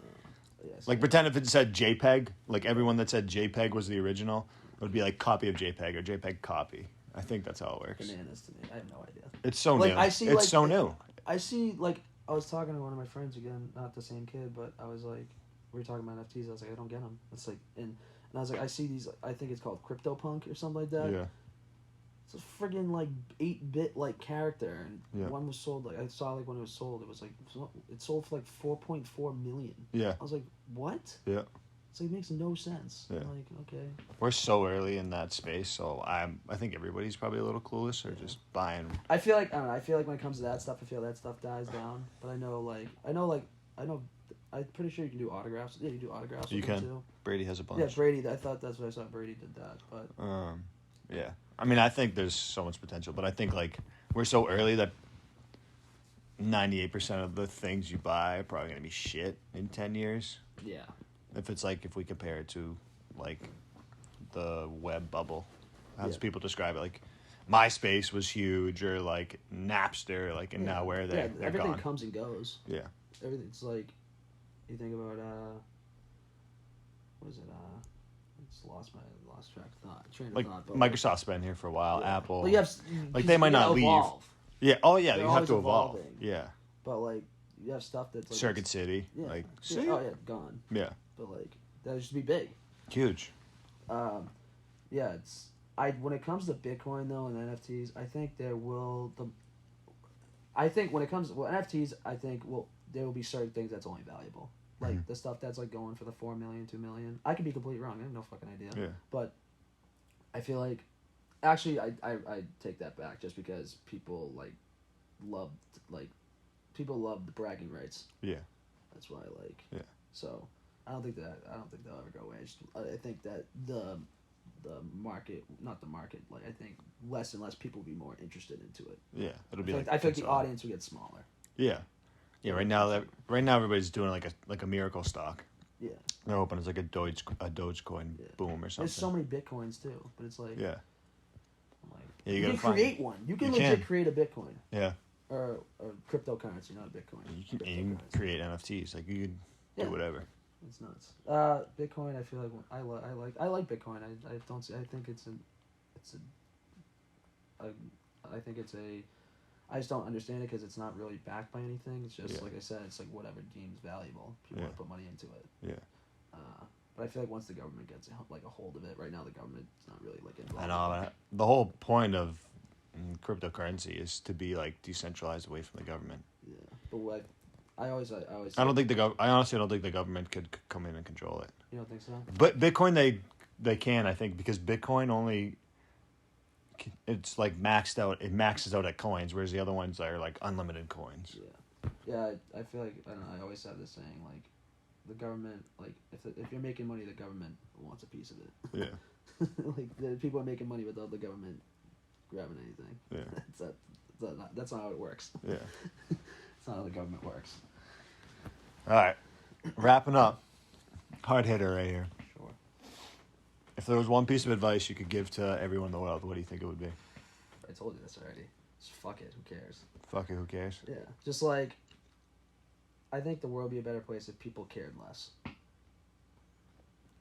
Yes, Like pretend if it said JPEG, like everyone that said JPEG was the original, it would be like copy of JPEG or JPEG copy. I think that's how it works. Bananas to me. I have no idea. It's so like, new. I see, it's like, so new. I see, like, I was talking to one of my friends again, not the same kid, but I was like, we were talking about NFTs. I was like, I don't get them. It's like, and I was like, I see these. I think it's called CryptoPunk or something like that. Yeah. It's a friggin' like 8-bit like character, and Yeah. one was sold like I saw like when it was sold, it was like it sold for like 4.4 million. Yeah. I was like, what? Yeah. It's like it makes no sense. Yeah. I'm like, okay. We're so early in that space, so I think everybody's probably a little clueless or just buying. I feel like I don't know. I feel like when it comes to that stuff, I feel that stuff dies down. But I know I'm pretty sure you can do autographs. Yeah, you do autographs. You with them can. too. Brady has a bunch. Yeah, Brady. I thought that's what I saw. Brady did that, but Yeah. I mean, I think there's so much potential, but I think like we're so early that 98% of the things you buy are probably gonna be shit in 10 years. yeah. If we compare it to like the web bubble, as Yeah. people describe it, like MySpace was huge, or like Napster, like, and now where they're everything gone. comes and goes. Yeah. Everything's like, you think about what is it? It's lost track of thought. Train of Like thought. But Microsoft's been here for a while. yeah. Apple, But you have, like they might not leave. evolve. Yeah. Oh yeah, They're you have always to evolve. evolving. Yeah. But like you have stuff that's like Circuit City, yeah. like yeah. Oh yeah, gone. yeah, But like that used to be big. huge. Yeah, when it comes to Bitcoin though and NFTs, I think when it comes to NFTs, I think there will be certain things that's only valuable. Like the stuff that's like going for the 4 million, 2 million. I could be completely wrong. I have no fucking idea. Yeah. But I feel like actually I take that back just because people love the bragging rights. Yeah. That's why I like. Yeah. So I don't think they'll ever go away. I think that the market, not the market, like I think less and less people will be more interested into it. Yeah, it'll be I feel like the audience will get smaller. Yeah. Yeah, right now everybody's doing like a miracle stock. Yeah. They're hoping it's like a Dogecoin boom or something. There's so many Bitcoins too, but it's like yeah. I'm like Yeah, you gotta can find create one. You can You legit can. create a Bitcoin Yeah. or cryptocurrency, not a Bitcoin. You can create NFTs. Like you could do whatever. It's nuts. Bitcoin. I feel like I like Bitcoin. I don't see. I think I just don't understand it because it's not really backed by anything. It's just like I said. It's like whatever deems valuable. People want to put money into it. Yeah. But I feel like once the government gets like a hold of it, right now the government's not really like involved. I know. The whole point of cryptocurrency is to be like decentralized away from the government. Yeah, but what I honestly don't think the government could come in and control it. You don't think so? But Bitcoin, they can, I think, because Bitcoin only, it's like maxed out. It maxes out at coins, whereas the other ones are like unlimited coins. Yeah. I feel like I don't know. I always have this saying like, the government, like if you're making money, the government wants a piece of it. Yeah. Like the people are making money without the government grabbing anything. Yeah. That's not how it works. Yeah. That's not how the government works. All right. Wrapping up. Hard hitter right here. Sure. If there was one piece of advice you could give to everyone in the world, what do you think it would be? I told you this already. Just fuck it. Who cares? Fuck it, who cares? Yeah. Just like, I think the world would be a better place if people cared less.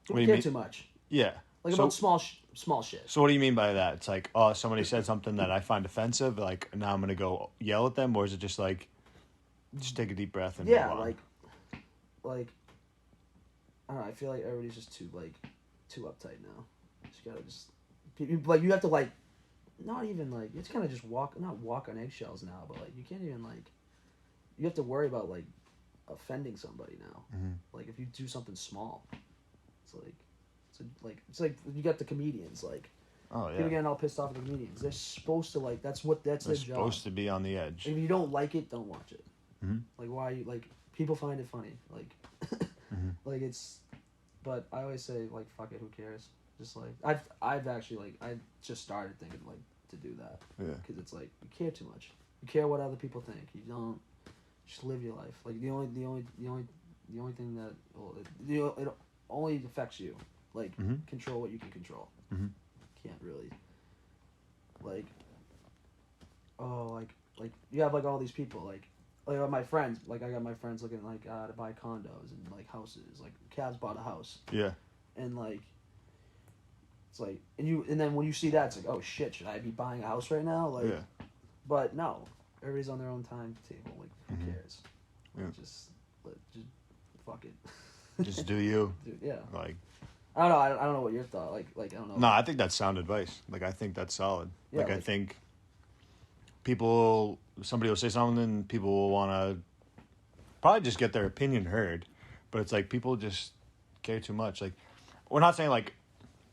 People care too much. Yeah. Like about small shit. So what do you mean by that? It's like, oh, somebody said something that I find offensive, like now I'm going to go yell at them? Or is it just like, just take a deep breath and move on? like, I don't know, I feel like everybody's just too uptight now. You gotta you have to like, not even like, it's kind of just walk on eggshells now, but like, you can't even like, you have to worry about like offending somebody now. Mm-hmm. Like if you do something small, it's like you got the comedians like. Oh yeah. People getting all pissed off at the comedians. They're supposed to like. That's their job. They're supposed to be on the edge. If you don't like it, don't watch it. Mm-hmm. Like why? Like people find it funny. Like, mm-hmm. like it's. But I always say like fuck it. Who cares? Just like I've actually like I just started thinking like to do that. Yeah. Because it's like you care too much. You care what other people think. You don't just live your life. Like the only thing that it only affects you. Like control what you can control. Can't really. Like. Oh, like you have like all these people like my friends. Like I got my friends looking like to buy condos and like houses. Like Cavs bought a house. Yeah. And like. It's like and then when you see that, it's like, oh shit, should I be buying a house right now? Like, yeah. But no, everybody's on their own timetable. Like, who cares? Like, Yeah. just fuck it. Just do you. Dude, yeah. Like. I don't know. I don't know what your thought. Like I don't know. No, I think that's sound advice. Like I think that's solid. Yeah, I think somebody will say something, people will want to probably just get their opinion heard, but it's like people just care too much. Like we're not saying like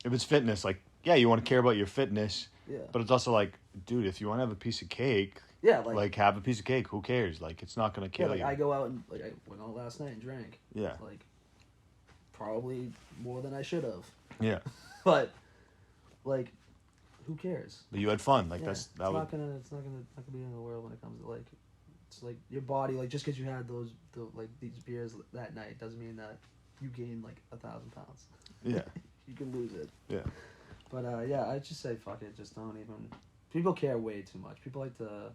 if it's fitness, like yeah, you want to care about your fitness, Yeah. but it's also like, dude, if you want to have a piece of cake, Yeah, like have a piece of cake. Who cares? Like it's not gonna kill like you. I go out and like I went out last night and drank. Yeah. Like probably more than I should have. Yeah. But like, who cares? But you had fun. Like Yeah, it's not gonna be the end of the world when it comes to like, it's like your body, like just because you had these beers that night doesn't mean that you gained like 1,000 pounds. Yeah. You can lose it. Yeah. But yeah, I just say fuck it. Just don't even. People care way too much. People like to.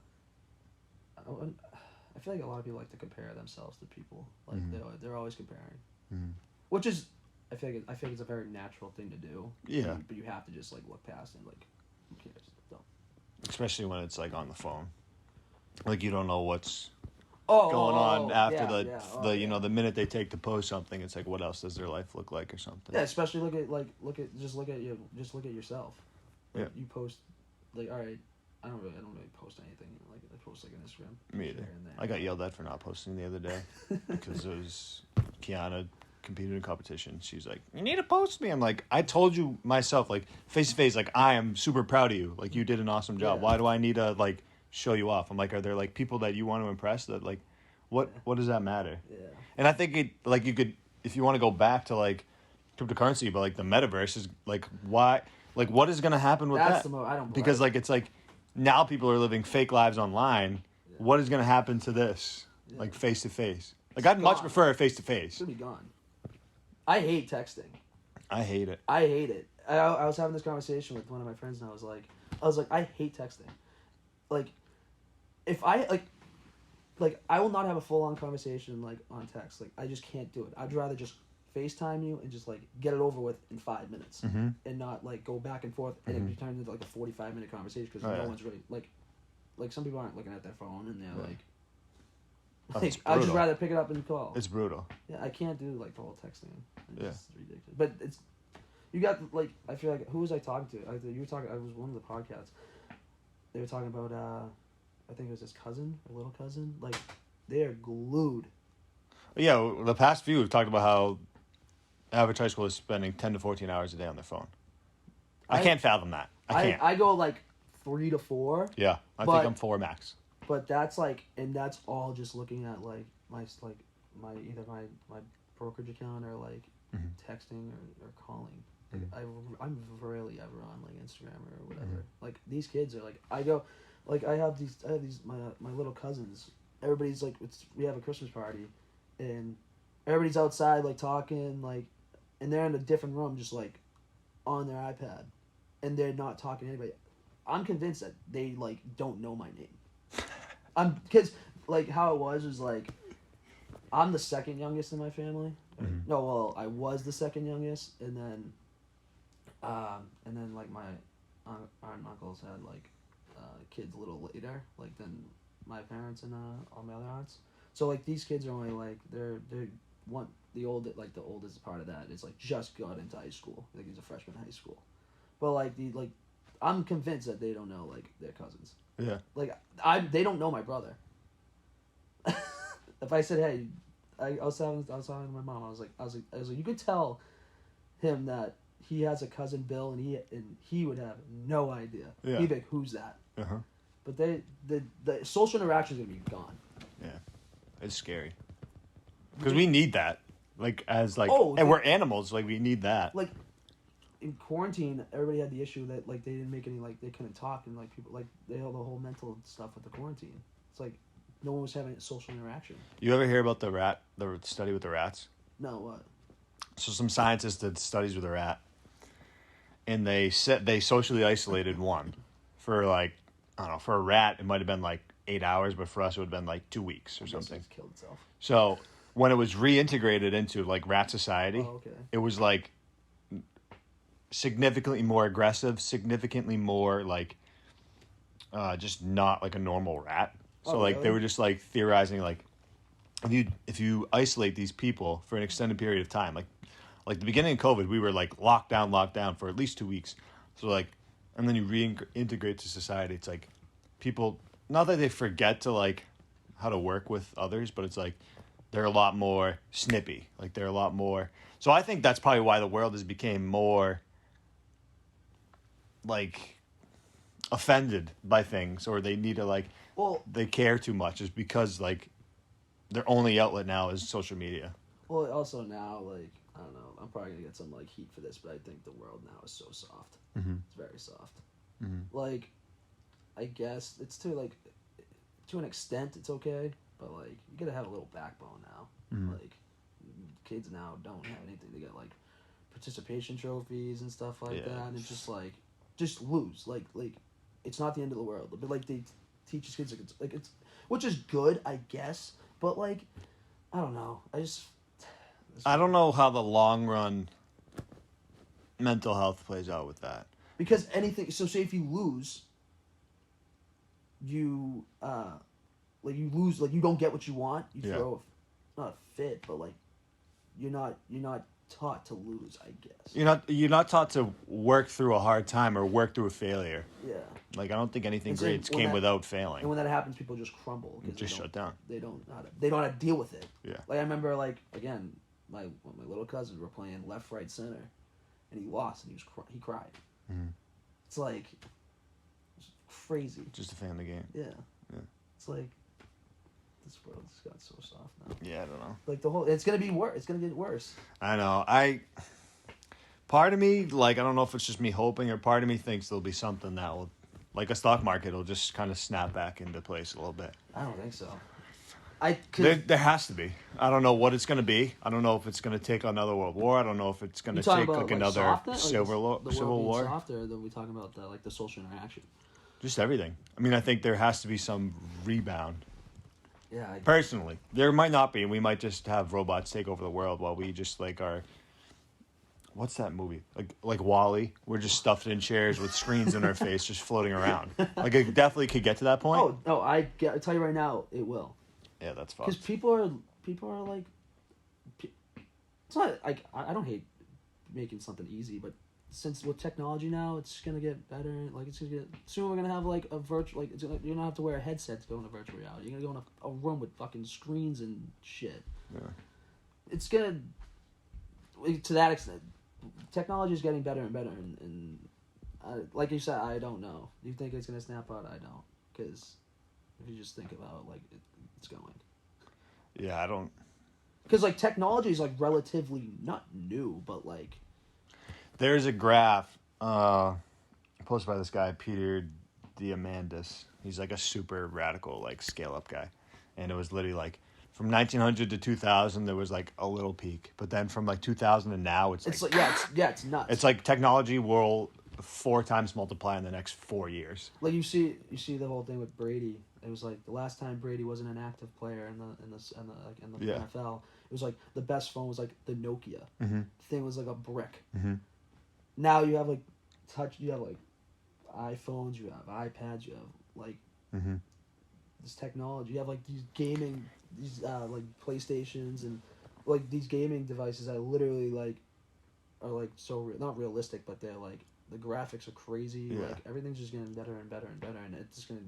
I feel like a lot of people like to compare themselves to people. Like they're always comparing, which is I think it's a very natural thing to do. Yeah. But you have to just like look past it. Like, who cares? Don't. Especially when it's like on the phone. Like you don't know what's going going on after the the minute they take to post something. It's like, what else does their life look like or something? Yeah, especially look at yourself. Like, Yeah. You post like, all right, I don't really post anything. Like I post like an Instagram. Me either. I got yelled at for not posting the other day because it was Kiana competed in a competition. She's like, you need to post me. I'm like, I told you myself, like face to face, like I am super proud of you. Like you did an awesome job. Yeah. Why do I need to like show you off? I'm like, are there like people that you want to impress that like, what does that matter? Yeah. And I think it like you could, if you want to go back to like cryptocurrency, but like the metaverse is like why, like what is going to happen with That's that? I don't because like it's like now people are living fake lives online. Yeah. What is going to happen to this? Yeah. Like face to face. Like I'd much prefer face to face. It's gonna be gone. I hate texting. I hate it. I was having this conversation with one of my friends, and I was like, I hate texting. Like, if I like I will not have a full on conversation like on text. Like I just can't do it. I'd rather just FaceTime you and just like get it over with in 5 minutes, and not like go back and forth and it turns into like a 45-minute conversation because no one's really like some people aren't looking at their phone and they're like. I'd just rather pick it up and call. It's brutal. Yeah, I can't do like the whole texting. It's ridiculous. But you got like I feel like who was I talking to? You were talking. I was one of the podcasts. They were talking about I think it was his cousin, a little cousin. Like they are glued. Yeah, the past few we've talked about how average high school is spending 10 to 14 hours a day on their phone. I can't fathom that. I can't. I go like 3 to 4. Yeah, I think I'm 4 max. But that's like, and that's all just looking at like my either my brokerage account or like texting or calling. Like, I'm rarely ever on like Instagram or whatever. Like these kids are like I go, like I have these my little cousins. Everybody's like we have a Christmas party, and everybody's outside like talking like, and they're in a different room just like, on their iPad, and they're not talking to anybody. I'm convinced that they like don't know my name. Because like how it was like, I'm the second youngest in my family. No, well, I was the second youngest, and then like my aunt and uncles had like kids a little later, like than my parents and all my other aunts. So like these kids are only like they're the oldest part of that is like just got into high school. Like he's a freshman in high school, but like I'm convinced that they don't know like their cousins. Yeah. Like they don't know my brother. If I said, hey, I was talking to my mom. I was like, you could tell him that he has a cousin Bill, and he would have no idea. Yeah. He'd be like, who's that? Uh-huh. But the social interaction is gonna be gone. Yeah, it's scary. Because we need that, like as like, and we're animals. Like we need that. Like, in quarantine, everybody had the issue that like they didn't make any like they couldn't talk and like people like they had the whole mental stuff with the quarantine. It's like no one was having social interaction. You ever hear about the study with the rats? No, what? So some scientists did studies with a rat, and they socially isolated one for like, I don't know, for a rat it might have been like 8 hours, but for us it would have been like 2 weeks or something. It's killed itself. So when it was reintegrated into like rat society, it was like significantly more aggressive, significantly more like just not like a normal rat. So like they were just like theorizing like if you isolate these people for an extended period of time, like the beginning of COVID, we were like locked down for at least 2 weeks. So like, and then you reintegrate to society. It's like people, not that they forget to like how to work with others, but it's like they're a lot more snippy. Like they're a lot more. So I think that's probably why the world has become more like offended by things, or they need to like, they care too much, is because like their only outlet now is social media. Well, also now, like, I don't know, I'm probably gonna get some like heat for this, but I think the world now is so soft. Mm-hmm. It's very soft. Mm-hmm. Like, I guess it's to an extent it's okay, but like you gotta have a little backbone now. Mm-hmm. Like, kids now don't have anything to get like participation trophies and stuff like that, and it's just like just lose. Like it's not the end of the world, but like they teach kids like it's which is good, I guess, but like I don't know. I don't know how the long run mental health plays out with that. Because anything, so say if you lose, you lose, like you don't get what you want, you throw not a fit, but like you're not taught to lose, I guess. You're not taught to work through a hard time or work through a failure. Yeah. Like I don't think anything great came without failing. And when that happens, people just crumble. Just shut down. They don't know how to deal with it. Yeah. Like I remember, like again, my little cousins were playing left, right, center, and he lost, and he cried. Mm-hmm. It's like it's crazy. Just a family game. Yeah. It's like this world just got so soft now. Yeah, I don't know. Like it's gonna be worse. It's gonna get worse. I know. Part of me, like, I don't know if it's just me hoping, or part of me thinks there'll be something that will, like a stock market, will just kind of snap back into place a little bit. I don't think so. There has to be. I don't know what it's going to be. I don't know if it's going to take another world war. I don't know if it's going to take like another civil war. Softer, or then we talking about the social interaction. Just everything. I mean, I think there has to be some rebound. Yeah. Personally, there might not be, and we might just have robots take over the world while we just like are. What's that movie? Like WALL-E? We're just stuffed in chairs with screens in our face, just floating around. Like it definitely could get to that point. Oh no! I tell you right now, it will. Yeah, that's fun. Because people are like, it's not like I don't hate making something easy, but since with technology now, it's gonna get better. Like it's gonna get soon. We're gonna have like a virtual you're gonna have to wear a headset to go into virtual reality. You're gonna go in a room with fucking screens and shit. Yeah. It's gonna to that extent. Technology is getting better and better, and like you said, I don't know. Do you think it's gonna snap out? I don't, because if you just think about like it's going. Yeah, I don't. Because like technology is like relatively not new, but like there's a graph posted by this guy Peter Diamandis. He's like a super radical like scale up guy, and it was literally like from 1900 to 2000 there was like a little peak, but then from like 2000 to now it's it's nuts. It's like technology will 4 times multiply in the next 4 years. Like you see the whole thing with Brady. It was like the last time Brady wasn't an active player in the NFL. It was like the best phone was like the Nokia. Mm-hmm. Thing was like a brick. Mm-hmm. Now you have like touch. You have like iPhones. You have iPads. You have like this technology. You have like these gaming, like PlayStations and like these gaming devices that literally like are like so not realistic, but they're like the graphics are crazy. Yeah. Like everything's just getting better and better and better, and it's just gonna,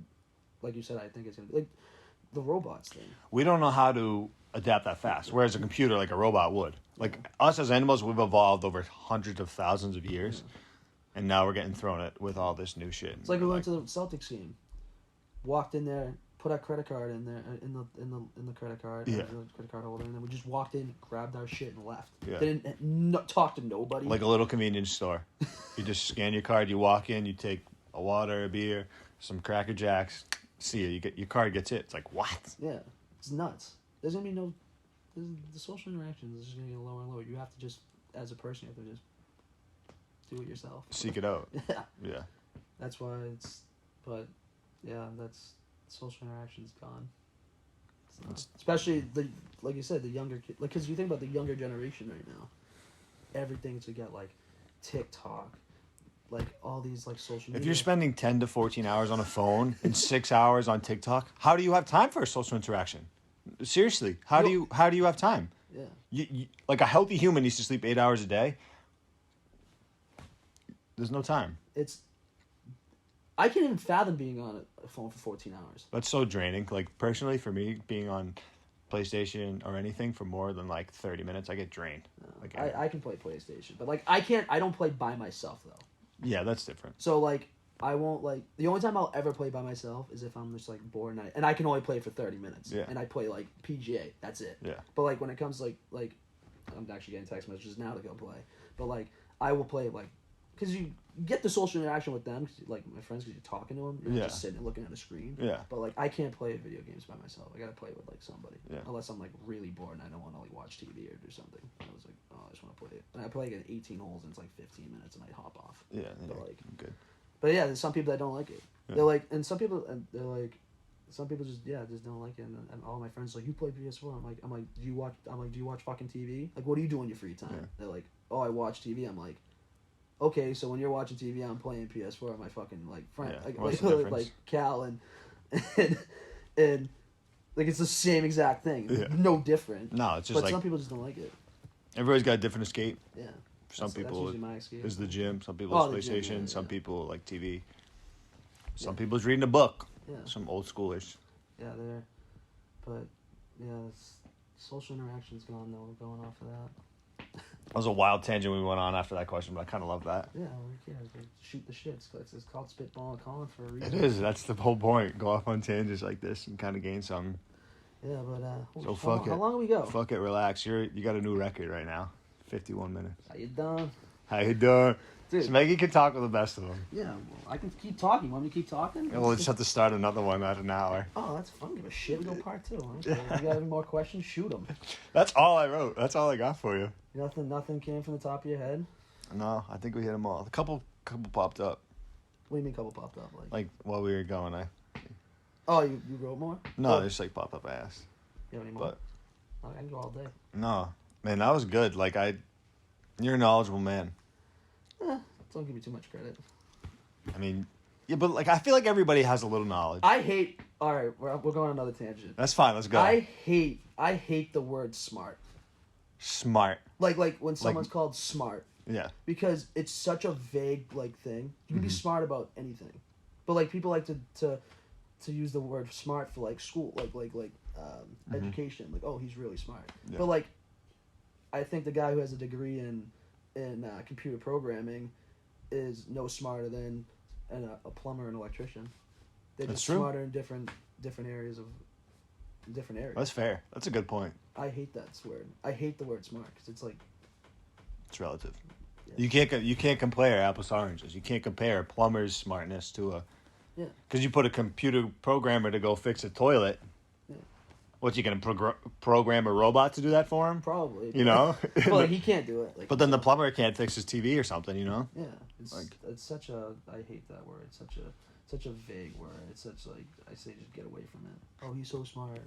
like you said, I think it's gonna be like the robots thing. We don't know how to adapt that fast, whereas a computer, like a robot, would. Like us as animals, we've evolved over hundreds of thousands of years, and now we're getting thrown it with all this new shit. It's like we went to the Celtics game, walked in there, put our credit card in there in the credit card, Yeah. the credit card holder, and then we just walked in, grabbed our shit, and left. Yeah. Didn't talk to nobody. Like a little convenience store. You just scan your card, you walk in, you take a water, a beer, some Cracker Jacks. See you get your card gets it. It's like what? Yeah, it's nuts. There's gonna be the social interactions is just gonna get lower and lower. You have to just, as a person, you have to just do it yourself. Seek it out. Yeah. Yeah. That's why that's social interaction's gone. Especially like you said, the younger kid. Like, because you think about the younger generation right now, everything to get like TikTok, like all these like social media. If you're spending 10 to 14 hours on a phone and 6 hours on TikTok, how do you have time for a social interaction? Seriously, how do you have time? Yeah. You like a healthy human needs to sleep 8 hours a day. There's no time. I can't even fathom being on a phone for 14 hours. That's so draining. Like, personally, for me, being on PlayStation or anything for more than, like, 30 minutes, I get drained. Like, I can play PlayStation, but, like, I don't play by myself, though. Yeah, that's different. So, like, I won't, like, the only time I'll ever play by myself is if I'm just, like, bored, and I can only play for 30 minutes. Yeah. And I play, like, PGA. That's it. Yeah. But, like, when it comes, like, I'm actually getting text messages now to go play. But, like, I will play, like, because you get the social interaction with them, like my friends, because you're talking to them. You're not just sitting and looking at a screen. Yeah. But like, I can't play video games by myself. I gotta play with like somebody. Yeah. Unless I'm like really bored and I don't want to like watch TV or do something. I was like, oh, I just want to play it. And I play like 18 holes and it's like 15 minutes and I hop off. Yeah. But like, good. But yeah, there's some people that don't like it. Yeah. They're like, and some people just don't like it. And all my friends are like, you play PS4. I'm like, do you watch fucking TV? Like, what do you do in your free time? Yeah. They're like, oh, I watch TV. I'm like, okay, so when you're watching TV, I'm playing PS4 with my fucking like friend, Yeah, what's the difference? like Cal and like it's the same exact thing. Yeah. No different. No, it's just but like some people just don't like it. everybody's got a different escape. Yeah. Some That's people usually my escape. is the gym. Some people the is gym, PlayStation. yeah, Some yeah. people like TV. Some people's reading a book. Yeah. Some old schoolers. Yeah, but yeah, social interaction's gone though. Going off of that. That was a wild tangent we went on after that question, but I kind of love that. Yeah, shoot the shit. It's called Spitballin Collin for a reason. It is. That's the whole point. Go off on tangents like this and kind of gain something. Yeah, but So fuck it. How long do we go? Fuck it. Relax. You got a new record right now. 51 minutes. How you done? How you doing? Dude. Smeggy can talk with the best of them. Yeah, well, I can keep talking. Want me to keep talking? We'll just have to start another one at an hour. Oh, that's fun. Give a shit. We go part 2. Huh? You got any more questions? Shoot them. That's all I wrote. That's all I got for you. Nothing came from the top of your head? No, I think we hit them all. A couple popped up. What do you mean couple popped up? Like while we were going, Oh, you wrote more? No, Oh. they just like popped up. I asked. You have any more? But Oh, I can go all day. no, man, that was good. Like you're a knowledgeable man. Don't give me too much credit. I mean, yeah, but like I feel like everybody has a little knowledge. All right, we're going on another tangent. That's fine. Let's go. I hate the word smart. Smart. Like when someone's called smart. Yeah. Because it's such a vague like thing. You can be smart about anything, but like people like to use the word smart for like school, like education. Like, oh, he's really smart. Yeah. But like, I think the guy who has a degree in computer programming is no smarter than a plumber and electrician. They're That's just true. smarter in different areas of different areas. That's fair. That's a good point. I hate that word. I hate the word smart because it's like It's relative. Yeah. You can't compare apples to oranges. You can't compare a plumber's smartness to a. Yeah. Because you put a computer programmer to go fix a toilet. Yeah. What, you gonna program a robot to do that for him? probably. You know. But like, he can't do it. Like, But then the plumber can't fix his TV or something. You know. Yeah, it's Like- it's such a I hate that word. It's such a vague word. It's such like I say just get away from it. Oh, he's so smart. Like,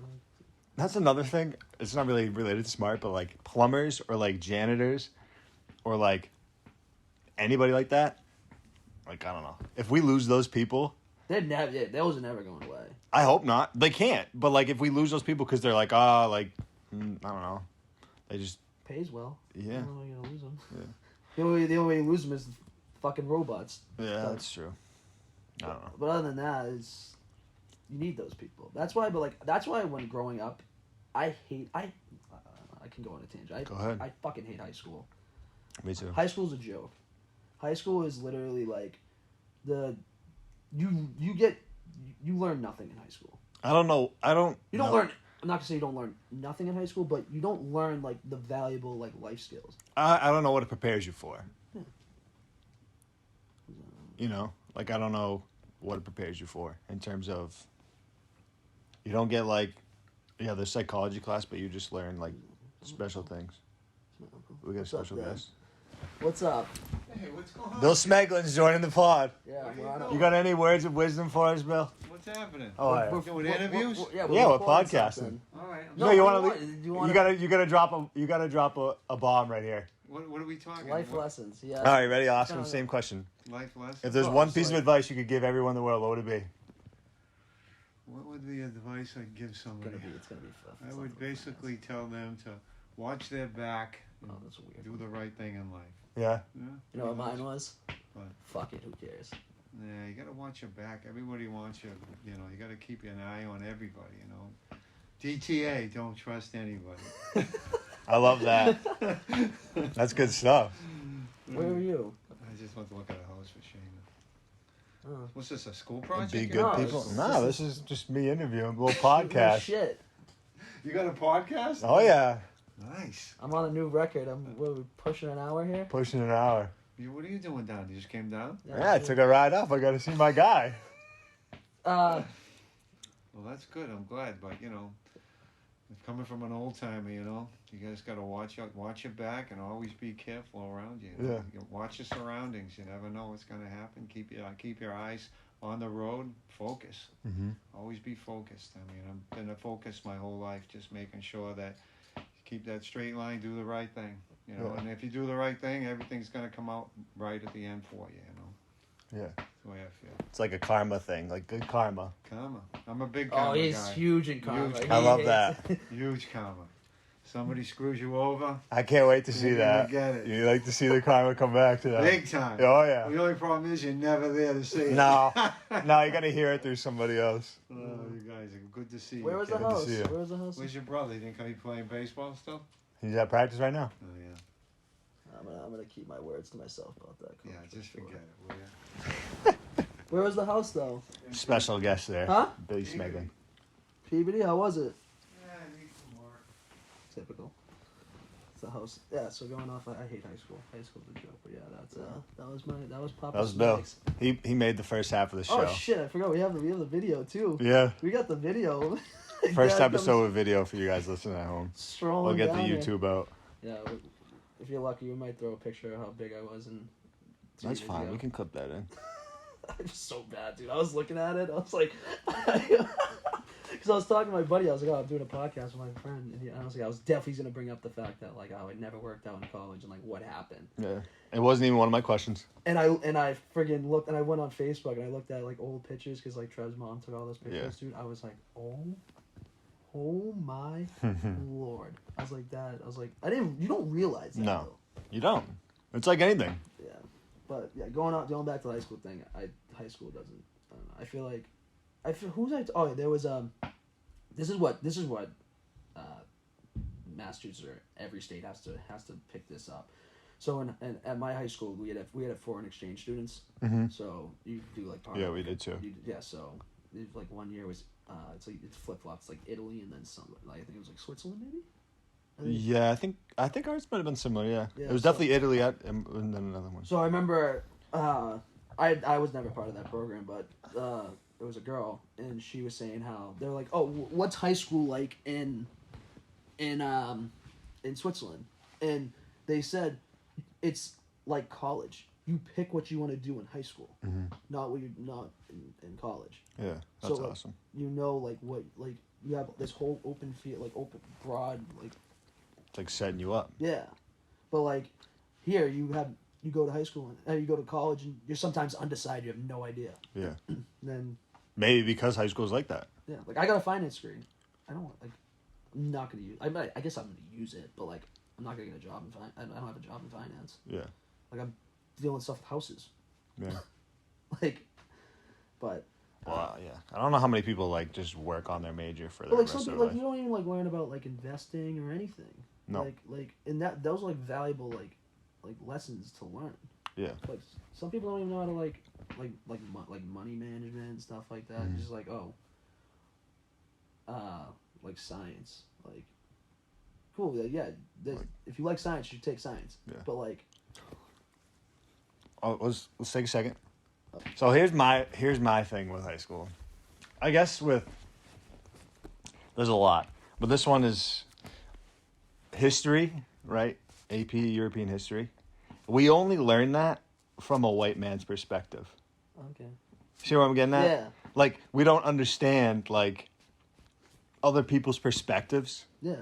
That's another thing. It's not really related to smart, but like plumbers or like janitors, or like anybody like that. Like I don't know. If we lose those people, those are never going away. I hope not. They can't. But like if we lose those people because they're like I don't know, they just Pays well. Yeah. I don't know how you're gonna lose them. Yeah. The only way you lose them is fucking robots. yeah, But- that's true. I don't know. But other than that, you need those people. That's why when growing up, I can go on a tangent. Go ahead. I fucking hate high school. Me too. High school's a joke. High school is literally like you learn nothing in high school. I don't know. You don't learn. I'm not gonna say you don't learn nothing in high school, but you don't learn like the valuable like life skills. I don't know what it prepares you for. Yeah. You know, like I don't know what it prepares you for in terms of. You don't get like, the psychology class, but you just learn like special things. We got a special guest. What's up? Hey, what's going on? Bill Smeglin's joining the pod. Yeah, we're on You got any words of wisdom for us, Bill? What's happening? Oh, yeah. Doing interviews? We're recording podcasting. something. All right. No, you want want- to? do You gotta drop a bomb right here. What are we talking Life about? lessons. Yeah. All right, ready? I'll ask him No, the no. same question. Life lessons? If there's Oh, one it's piece of like- advice you could give everyone in the world, what would it be? What would the advice I'd give somebody? It's gonna be fun. I would basically tell them to watch their back and Oh, that's weird. do the right thing in life. Yeah. Yeah, You know what pretty mine much. was? What? Fuck it. Who cares? Yeah, you gotta watch your back. Everybody wants you. You know, you gotta keep an eye on everybody. You know, DTA, don't trust anybody. I love that. That's good stuff. Where were you? I just want to look at a house for Shane. Oh. What's this, a school Be project? good No, people. it's- No, this is just me interviewing. A little Oh, podcast. shit. You got a podcast? Oh yeah, Nice. I'm on a new record. We're pushing an hour here. pushing an hour. What are you doing down? You just came down? Yeah, I took a ride up. I got to see my guy. Uh, Well, that's good. I'm glad. But, you know, coming from an old timer, you know, you guys got to watch your back and always be careful around you. You know? Yeah. You gotta watch your surroundings. You never know what's going to happen. Keep your eyes on the road. Focus. Mm-hmm. Always be focused. I mean, I've been focused my whole life, just making sure that you keep that straight line, do the right thing. You know, Yeah. and if you do the right thing, everything's going to come out right at the end for you, you know. Yeah. That's the way I feel. It's like a karma thing, like good karma. Karma. I'm a big karma oh, he's guy. huge in karma. Huge. He I love hates that. it. Huge karma. Somebody screws you over, I can't wait to see You're that. gonna get it. You like to see the karma come back to that. big time. Oh yeah. The only problem is you're never there to see it. No, no, you got to hear it through somebody else. Oh, you guys are good to see you. Where was the kid. to house? see you. Where was the house? Where's your brother? You think he's playing baseball still? He's at practice right now. Oh yeah. I'm gonna keep my words to myself about that. Yeah, coach, just for sure. forget it, will you? Where was the house though? Special guest there. Huh? Billy Smeglin. Peabody. How was it? Yeah, I need some more. Typical. It's the house. Yeah. So going off, I hate high school. High school's a joke. But yeah, that was Papa. That was Bill. Smegs. He made the first half of the show. Oh shit! I forgot we have the video too. Yeah. We got the video. First Dad episode comes with video for you guys listening at home. strolling We'll get the down here. YouTube out. Yeah. If you're lucky, we might throw a picture of how big I was and. That's fine. We can clip that in. I'm so bad, dude. I was looking at it. I was like, because I was talking to my buddy. I was like, oh, I'm doing a podcast with my friend, and I was like, I was definitely gonna bring up the fact that like, oh, it never worked out in college, and like, what happened. Yeah. It wasn't even one of my questions. And I friggin' looked, and I went on Facebook and I looked at like old pictures because like Trev's mom took all those pictures, dude. I was like, oh my lord. I was like, Dad. I was like, you don't realize that. No. Though. You don't. It's like anything. Yeah, but yeah, going back to the high school thing. High school doesn't. I don't know. I feel oh, there was This is what Massachusetts or every state has to pick this up. So at my high school we had foreign exchange students. Mm-hmm. So you do like part. Yeah, we did too. So like 1 year was it's flip flops like Italy and then some like I think it was like Switzerland maybe. Yeah, I think ours might have been similar. Yeah, Yeah, it was so- definitely Italy and then another one. So I remember, I was never part of that program, but there was a girl, and she was saying how they're like, oh, what's high school like in Switzerland? And they said it's like college. You pick what you want to do in high school, not what you not in college. Yeah, that's So, like, awesome. You know, like what like you have this whole open field, like open broad, like It's like setting you up. yeah, but like here you go to high school and you go to college and you're sometimes undecided. You have no idea. Yeah. And then Maybe because high school's like that. yeah, like I got a finance degree. I don't like. I'm not gonna use. I guess I'm gonna use it, but like I'm not gonna get a job in finance. I don't have a job in finance. Yeah. Like I'm dealing with stuff with houses. Yeah. Like, but. Wow. Yeah. I don't know how many people like just work on their major for But the like rest some of people, their like life. you don't even like learn about like investing or anything. No. Like and those are like valuable like lessons to learn. Yeah. Like some people don't even know how to like money management and stuff like that. It's just like like science, like cool. Yeah, if you like science, you should take science. Yeah. But like, let's take a second. So here's my thing with high school. I guess there's a lot, but this one is history, right? AP European history. We only learn that from a white man's perspective. okay, See what I'm getting at? yeah, Like, we don't understand, like, other people's perspectives. yeah,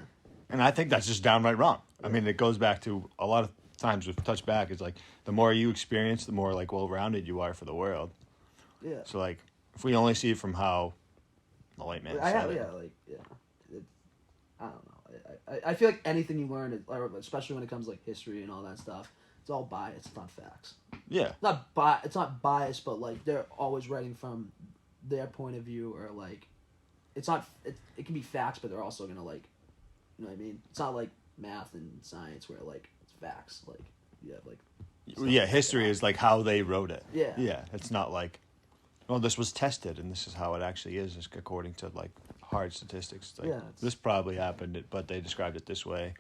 And I think that's just downright wrong. I mean, it goes back to a lot of times we've touched back. It's like, the more you experience, the more, like, well-rounded you are for the world. yeah. So, like, if we only see it from how the white man said it. I don't know. I feel like anything you learn, especially when it comes to, like, history and all that stuff, it's all biased. It's not facts. Yeah. It's not biased, but like they're always writing from their point of view, or like it's not. It can be facts, but they're also gonna like, you know what I mean? It's not like math and science where like it's facts. Like you have like. Yeah, history is like how they wrote it. Yeah. Yeah, it's not like, oh, this was tested and this is how it actually is, just according to like hard statistics. Like, Yeah, this probably happened, but they described it this way.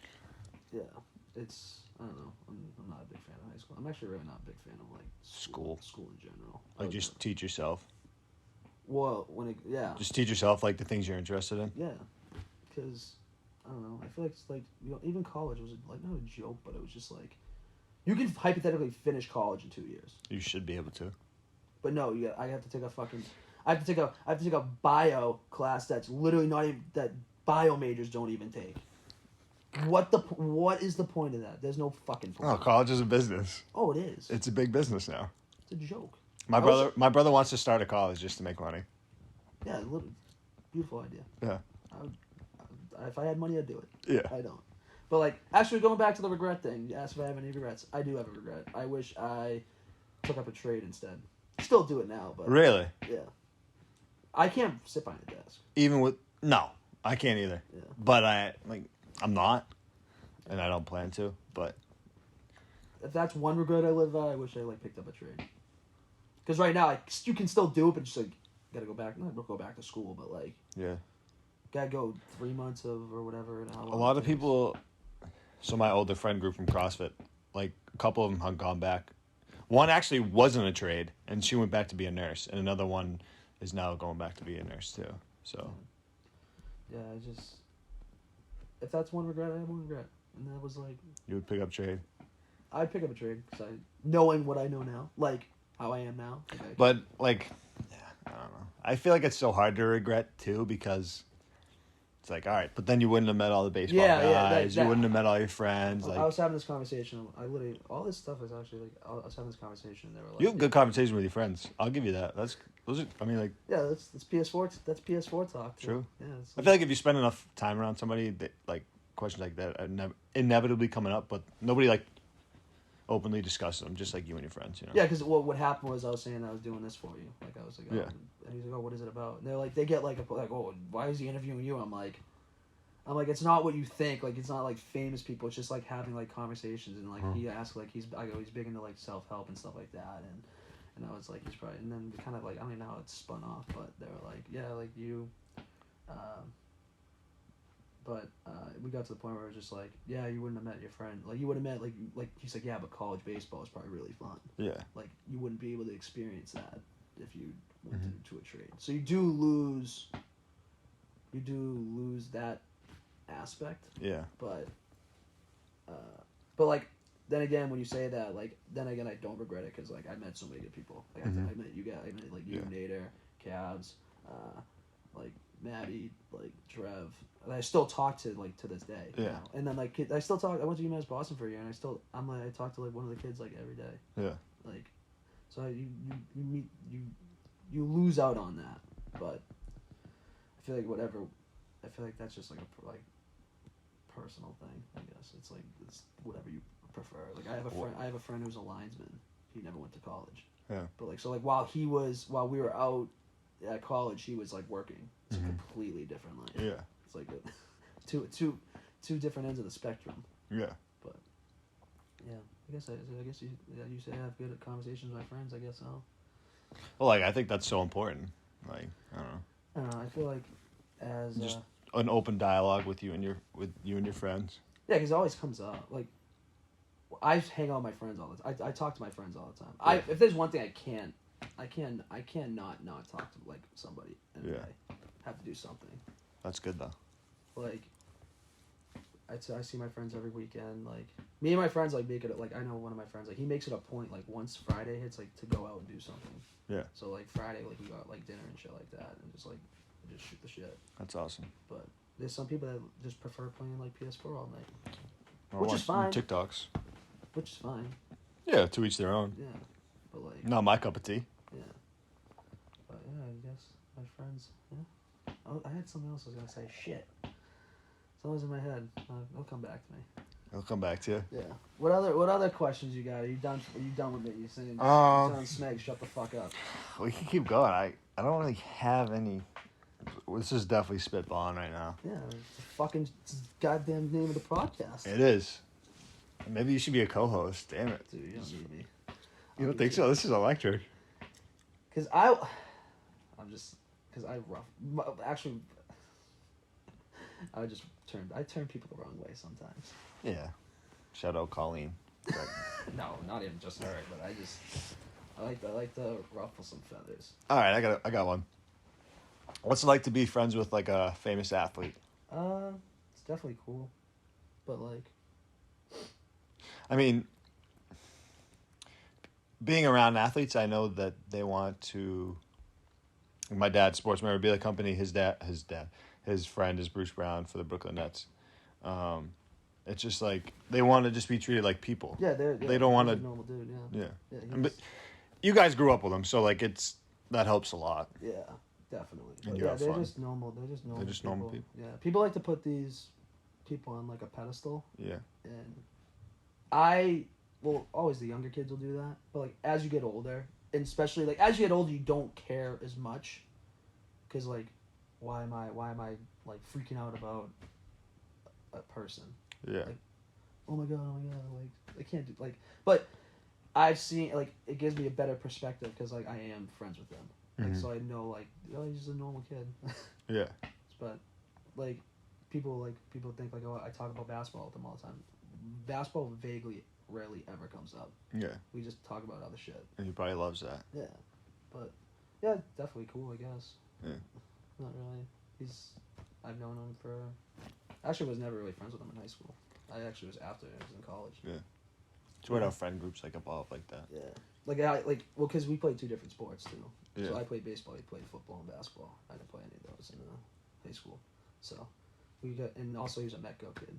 Yeah, it's. I don't know. I'm not a big fan of high school. I'm actually really not a big fan of like School in general. Like, just teach yourself. Well, Just teach yourself like the things you're interested in. Yeah, because I don't know. I feel like it's like even college was like not a joke, but it was just like you can hypothetically finish college in 2 years. You should be able to. But no, I have to take a fucking. I have to take a bio class that's literally not even that bio majors don't even take. What is the point of that? There's no fucking point. Oh, college is a business. Oh, it is. It's a big business now. It's a joke. My brother wants to start a college just to make money. Yeah, beautiful idea. Yeah. If I had money, I'd do it. Yeah. I don't. But like, actually, going back to the regret thing, you asked if I have any regrets. I do have a regret. I wish I took up a trade instead. Still do it now, but Really? yeah. I can't sit behind a desk. Even with no, I can't either. Yeah. But I'm not, and I don't plan to. But If that's one regret I live by, I wish I like picked up a trade. Because right now, you can still do it, but just like gotta go back. Not go back to school, but like yeah, gotta go 3 months of or whatever. And how long a lot it of takes. people. So my older friend group from CrossFit, like a couple of them had gone back. One actually wasn't a trade, and she went back to be a nurse, and another one is now going back to be a nurse too. So. Yeah, if that's one regret, I have one regret, and that was like You would pick up trade. I'd pick up a trade because knowing what I know now, like how I am now. Like, But like, yeah, I don't know. I feel like it's so hard to regret too because it's like, all right, but then you wouldn't have met all the baseball guys. You wouldn't have met all your friends. Like, I was having this conversation. I literally all this stuff is actually like I was having this conversation. And they were like, you have good conversation with your friends. I'll give you that. Those are. I mean, like. Yeah, that's PS4. That's PS4 talk. Too. True. Yeah. I feel like if you spend enough time around somebody, that, like questions like that are inevitably coming up, but nobody like openly discusses them, just like you and your friends. You know. Yeah, because what happened was I was saying I was doing this for you. Like I was like, oh, Yeah. And he's like, oh, what is it about? And they're like, they get like oh, why is he interviewing you? I'm like, it's not what you think. Like, it's not like famous people. It's just like having like conversations. And like he asked, like he's big into like self help and stuff like that. And I was like, he's probably. And then we kind of like, I don't even know how it spun off, but they were like, yeah, like you. But we got to the point where it was just like, yeah, you wouldn't have met your friend. Like you would have met like he's like, yeah, but college baseball is probably really fun. Yeah. Like you wouldn't be able to experience that if you went to a trade. So you do lose that aspect. Yeah. But like then again, when you say that, like then again, I don't regret it because like I met so many good people. Like I met you guys. I met like you, Nader, Cabs, like Maddie, like Trev. And I still talk to like to this day. Yeah. You know? And then like I still talk. I went to UMass Boston for a year, and I talk to like one of the kids like every day. Yeah. Like, so you meet you lose out on that, but I feel like that's just like a personal thing. I guess it's like it's whatever you prefer. Like I have a friend who's a linesman. He never went to college. Yeah. But like so like while we were out at college, he was like working. It's a completely different life. Yeah. It's like two different ends of the spectrum. Yeah. But yeah, I guess you say I have good conversations with my friends. I guess so. Well, like I think that's so important. Like I don't know. I don't know. I feel like as Just an open dialogue with you and your friends. yeah, because it always comes up. Like, I hang out with my friends all the time. I talk to my friends all the time. Yeah. If there's one thing I cannot not talk to like somebody and I have to do something. That's good though. Like, I see my friends every weekend. Like, me and my friends like make it like, I know one of my friends like he makes it a point like once Friday hits like to go out and do something. Yeah. So like Friday like we go out like dinner and shit like that and just shoot the shit. That's awesome. But there's some people that just prefer playing like PS4 all night. Or Which is fine. TikToks. Which is fine. Yeah, to each their own. Yeah. But like Not my cup of tea. yeah. But yeah, I guess my friends. Yeah. Oh, I had something else I was gonna say. Shit. It's always in my head. It'll come back to me. It'll come back to you. Yeah. What other questions you got? Are you done with it? You saying Smeg, shut the fuck up. We can keep going. I don't really have any. This is definitely spitballing right now. Yeah, it's the fucking goddamn name of the podcast. It is. Maybe you should be a co-host. Damn it. Dude, you don't need me. You don't think so? This is electric. Because I actually, I turn people the wrong way sometimes. Yeah. Shout out Collin. No, not even just her, but I like to ruffle some feathers. All right, I got one. What's it like to be friends with like a famous athlete? It's definitely cool, but like, I mean, being around athletes, I know that they want to. My dad's sports memorabilia company. His friend is Bruce Brown for the Brooklyn Nets. It's just like they want to just be treated like people. Yeah, they don't want to. Normal dude, yeah. Yeah. But you guys grew up with them, so like that helps a lot. Yeah, definitely. And But you yeah, have they're fun. just normal. They're just normal. They're just normal people. Yeah, people like to put these people on like a pedestal. Yeah. And always the younger kids will do that. But like as you get older, and especially like as you get older, you don't care as much, because like, why am I like freaking out about a person? Yeah. Like, oh my god, like I can't do like. But I've seen like it gives me a better perspective because like I am friends with them, like, so I know like he's just a normal kid. Yeah. But like people think like, oh, I talk about basketball with them all the time. Basketball rarely ever comes up. Yeah. We just talk about other shit. And he probably loves that. Yeah, but yeah, definitely cool, I guess. Yeah. Not really. I've known him for. Actually, was never really friends with him in high school. I actually was after I was in college. Yeah. It's weird how friend groups like evolve like that. Yeah, because we played two different sports too. Yeah. So I played baseball, he played football and basketball. I didn't play any of those in high school. So and also he was a Metco kid.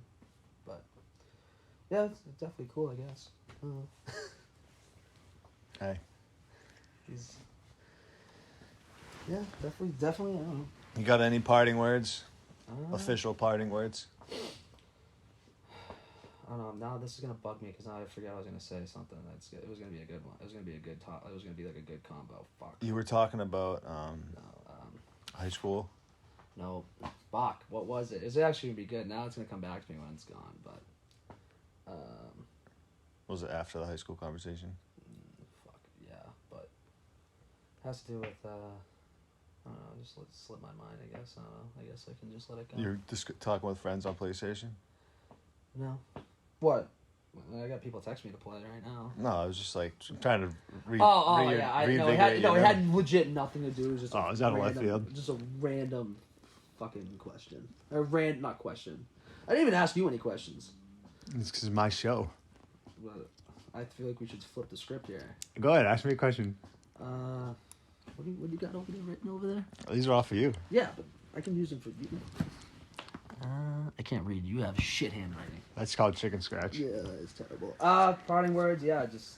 But yeah, it's definitely cool, I guess. Hey. Yeah, definitely. I don't know. You got any parting words? Official parting words? I don't know. Now this is gonna bug me because now I forget I was gonna say something. It was gonna be a good one. It was gonna be a good talk. It was gonna be like a good combo. Fuck. You were talking about high school. No, fuck. What was it? It's actually gonna be good. Now it's gonna come back to me when it's gone. But Was it after the high school conversation? fuck yeah. But it has to do with I don't know. Just let it slip my mind. I guess. I don't know. I guess I can just let it go. You're just talking with friends on PlayStation? No. What? I got people texting me to play right now. No, I was just like trying to Yeah. It had legit nothing to do. It was just is that a left field? Just a random fucking question. Not question. I didn't even ask you any questions. It's because it's my show. But I feel like we should flip the script here. Go ahead, ask me a question. What do you got over there, written over there? These are all for you. Yeah, but I can use them for you. I can't read. You have shit handwriting. That's called chicken scratch. Yeah, that is terrible. Parting words. Yeah, just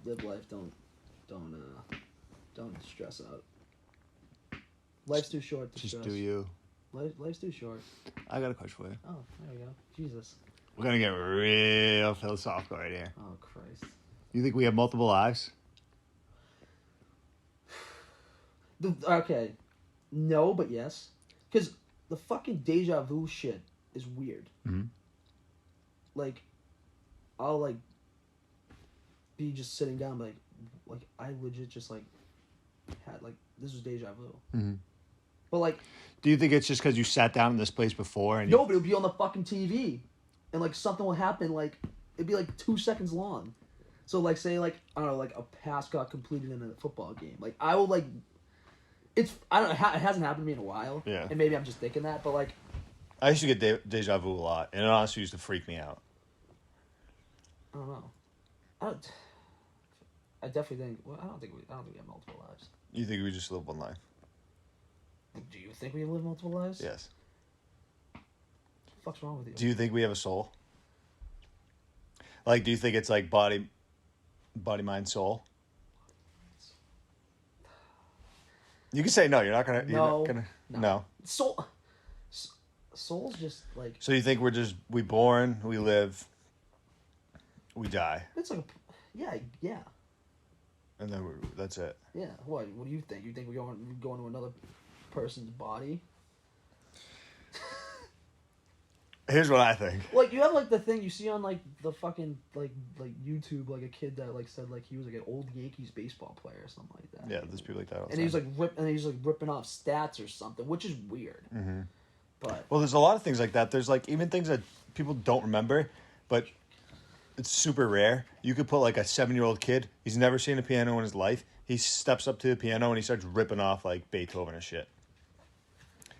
live life. Don't stress out. Life's too short to Just stress. do you. Life's too short. I got a question for you. Oh, there we go. Jesus. We're gonna get real philosophical right here. Oh, Christ. You think we have multiple lives? Okay. No, but yes. Because the fucking deja vu shit is weird. Mm-hmm. Like, I'll, like, be just sitting down, like I legit just, like, had, like, this was deja vu. Mm-hmm. But like, Do you think it's just because you sat down in this place before? And no, but it would be on the fucking TV, and like something will happen. Like it'd be like 2 seconds long. So like, say like I don't know, like a pass got completed in a football game. Like I will like, I don't know, it hasn't happened to me in a while. Yeah. And maybe I'm just thinking that, but like, I used to get deja vu a lot, and it honestly used to freak me out. I don't know. I definitely think. Well, I don't think we have multiple lives. You think we just live one life? Do you think we live multiple lives? Yes. What the fuck's wrong with you? Do you think we have a soul? Like, do you think it's like body, mind, soul? You can say no. You're not gonna. No. Soul's just like. So you think we born, we live, we die, It's like, yeah. and then that's it. Yeah. What do you think? You think we go into another person's body? Here's what I think. Like you have like the thing you see on like the fucking like YouTube, like a kid that like said like he was like an old Yankees baseball player or something like that. Yeah, there's people like that. All the And he's time. like ripping off stats or something, which is weird. Mm-hmm. But Well, there's a lot of things like that. There's like even things that people don't remember, but it's super rare. You could put like a 7-year-old kid. He's never seen a piano in his life. He steps up to the piano and he starts ripping off like Beethoven and shit.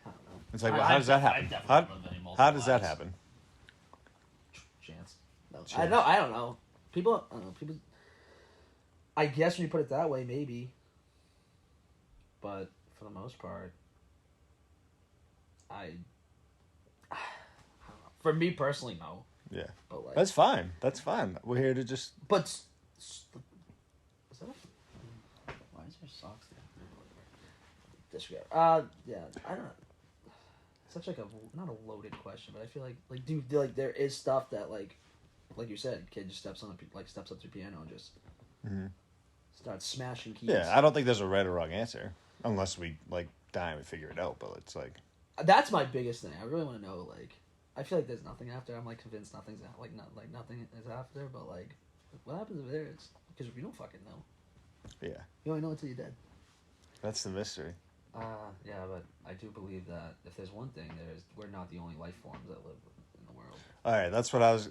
I don't know. It's like, well, how does that happen? How does that happen? Chance. No. Chance. I don't know. People. I don't know. People. I guess when you put it that way, maybe. But for the most part, I don't know. For me personally, no. Yeah, But like, that's fine. That's fine. We're here to just. but is that why is there socks there? Disregard. Yeah, I don't know. Such like not a loaded question, but I feel like dude, like there is stuff that like you said, kid just steps up to the piano and just starts smashing keys. Yeah, I don't think there's a right or wrong answer unless we like die and we figure it out. But it's like That's my biggest thing. I really want to know. Like, I feel like there's nothing after. I'm like convinced nothing is after. But like, what happens if there is? Because we don't fucking know. Yeah, You only know until you're dead. that's the mystery. Yeah, but I do believe that if there's one thing, we're not the only life forms that live in the world. All right, that's what I was.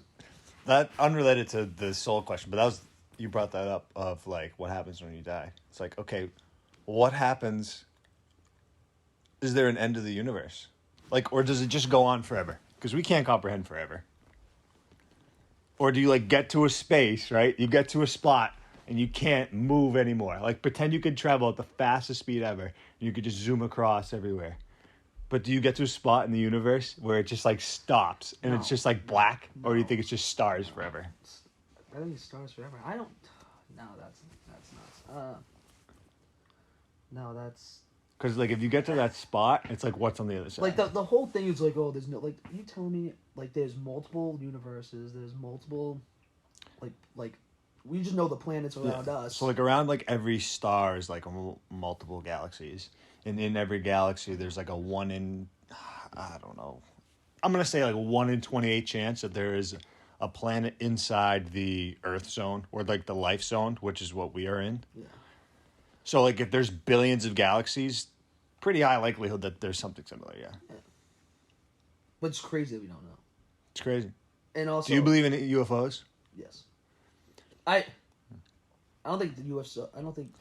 That unrelated to the soul question, but that was you brought that up of like what happens when you die. It's like, okay, what happens? Is there an end to the universe? Like, or does it just go on forever? Because we can't comprehend forever. Or do you like get to a space, right? You get to a spot and you can't move anymore. Like pretend you could travel at the fastest speed ever and you could just zoom across everywhere. But do you get to a spot in the universe where it just like stops and it's just like black? Or do you think it's just stars forever? I think it's stars forever. I don't. No, that's nuts. No, that's. Because like if you get to that spot, it's like what's on the other side? Like the whole thing is like, oh, there's no, like, you telling me like there's multiple universes, there's multiple, like we just know the planets around us. So like around like every star is like multiple galaxies, and in every galaxy there's like a 1 in, I don't know, I'm gonna say like 1 in 28 chance that there is a planet inside the Earth zone or like the life zone, which is what we are in. Yeah. So like if there's billions of galaxies, pretty high likelihood that there's something similar. Yeah. But it's crazy that we don't know. It's crazy. And also, do you believe in UFOs? Yes. I don't think the UFO. I don't think.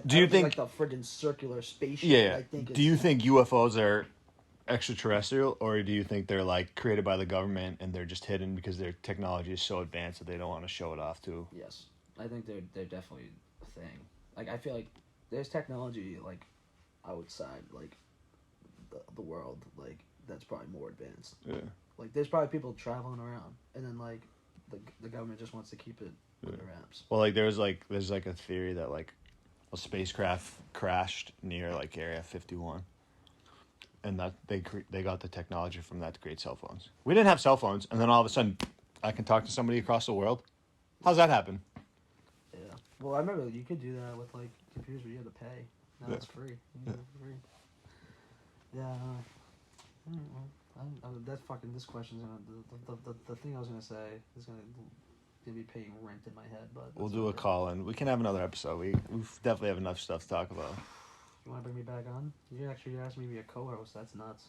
Do you think like the friggin' circular spaceship? Yeah. I think. Do you think UFOs are extraterrestrial, or do you think they're like created by the government and they're just hidden because their technology is so advanced that they don't want to show it off to? Yes, I think they're definitely a thing. Like I feel like there's technology like outside like the world like that's probably more advanced. Yeah. Like there's probably people traveling around, and then like the government just wants to keep it under wraps. Well, like there's like a theory that like a spacecraft crashed near like Area 51, and that they got the technology from that to create cell phones. We didn't have cell phones, and then all of a sudden, I can talk to somebody across the world. How's that happen? Yeah. Well, I remember you could do that with like computers where you had to pay. Now it's free. Free. Yeah. That's fucking. This question's gonna. The thing I was gonna say is gonna be paying rent in my head, but We'll do a call in. We can have another episode. We definitely have enough stuff to talk about. You want to bring me back on? You actually asked me to be a co-host. That's nuts.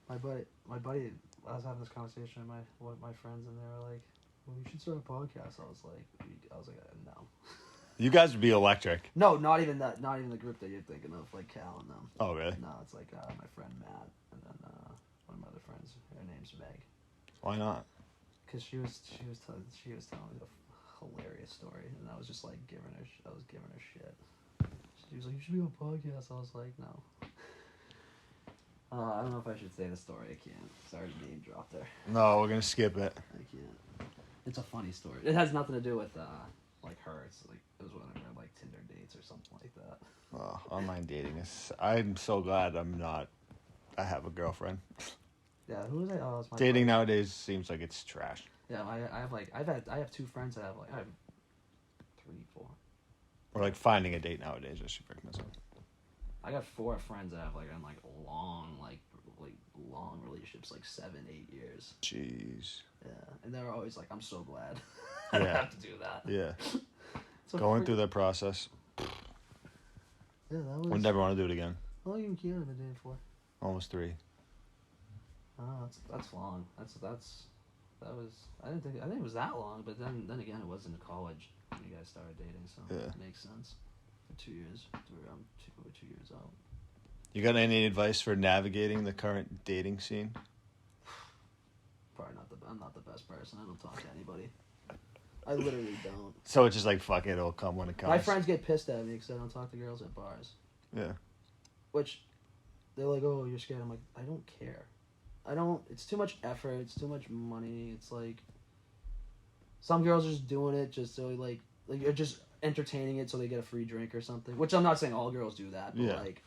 My buddy. I was having this conversation with my friends, and they were like, "Well, you should start a podcast." I was like, "No." You guys would be electric. No, not even that. Not even the group that you're thinking of, like Cal and them. Oh, really? No, it's like my friend Matt, and then one of my other friends. Her name's Meg. Why not? Because she was telling me a hilarious story, and I was just like giving her shit. She was like, "You should be on a podcast." I was like, "No." I don't know if I should say the story. I can't. Sorry to name drop there. No, we're gonna skip it. I can't. It's a funny story. It has nothing to do with like her. It's like it was one of her like Tinder dates or something like that. Oh, online dating is. I'm so glad I have a girlfriend. Yeah, who was I? Oh, it's my Dating friend. nowadays seems like it's trash. Yeah, I have 2 friends that have I have 3, 4. Or like finding a date nowadays. I should break myself. I got 4 friends that have long relationships, like 7, 8 years. Jeez. Yeah, and they're always like, "I'm so glad I Yeah. don't have to do that." Yeah. So Going through that process. Yeah, that was. Would never want to do it again. How long have you been dating for? Almost 3. Oh, that's long. That was. I didn't think it was that long, but then again, it was in college when you guys started dating, so Yeah. it makes sense. For 2 years, I'm 2 years out. You got any advice for navigating the current dating scene? Probably not I'm not the best person. I don't talk to anybody. I literally don't. So it's just like, fuck it, it'll come when it comes. My friends get pissed at me because I don't talk to girls at bars. Yeah. Which, they're like, "Oh, you're scared." I'm like, I don't care. It's too much effort. It's too much money. It's like, some girls are just doing it just so like you're just entertaining it so they get a free drink or something. Which I'm not saying all girls do that, but Yeah. like,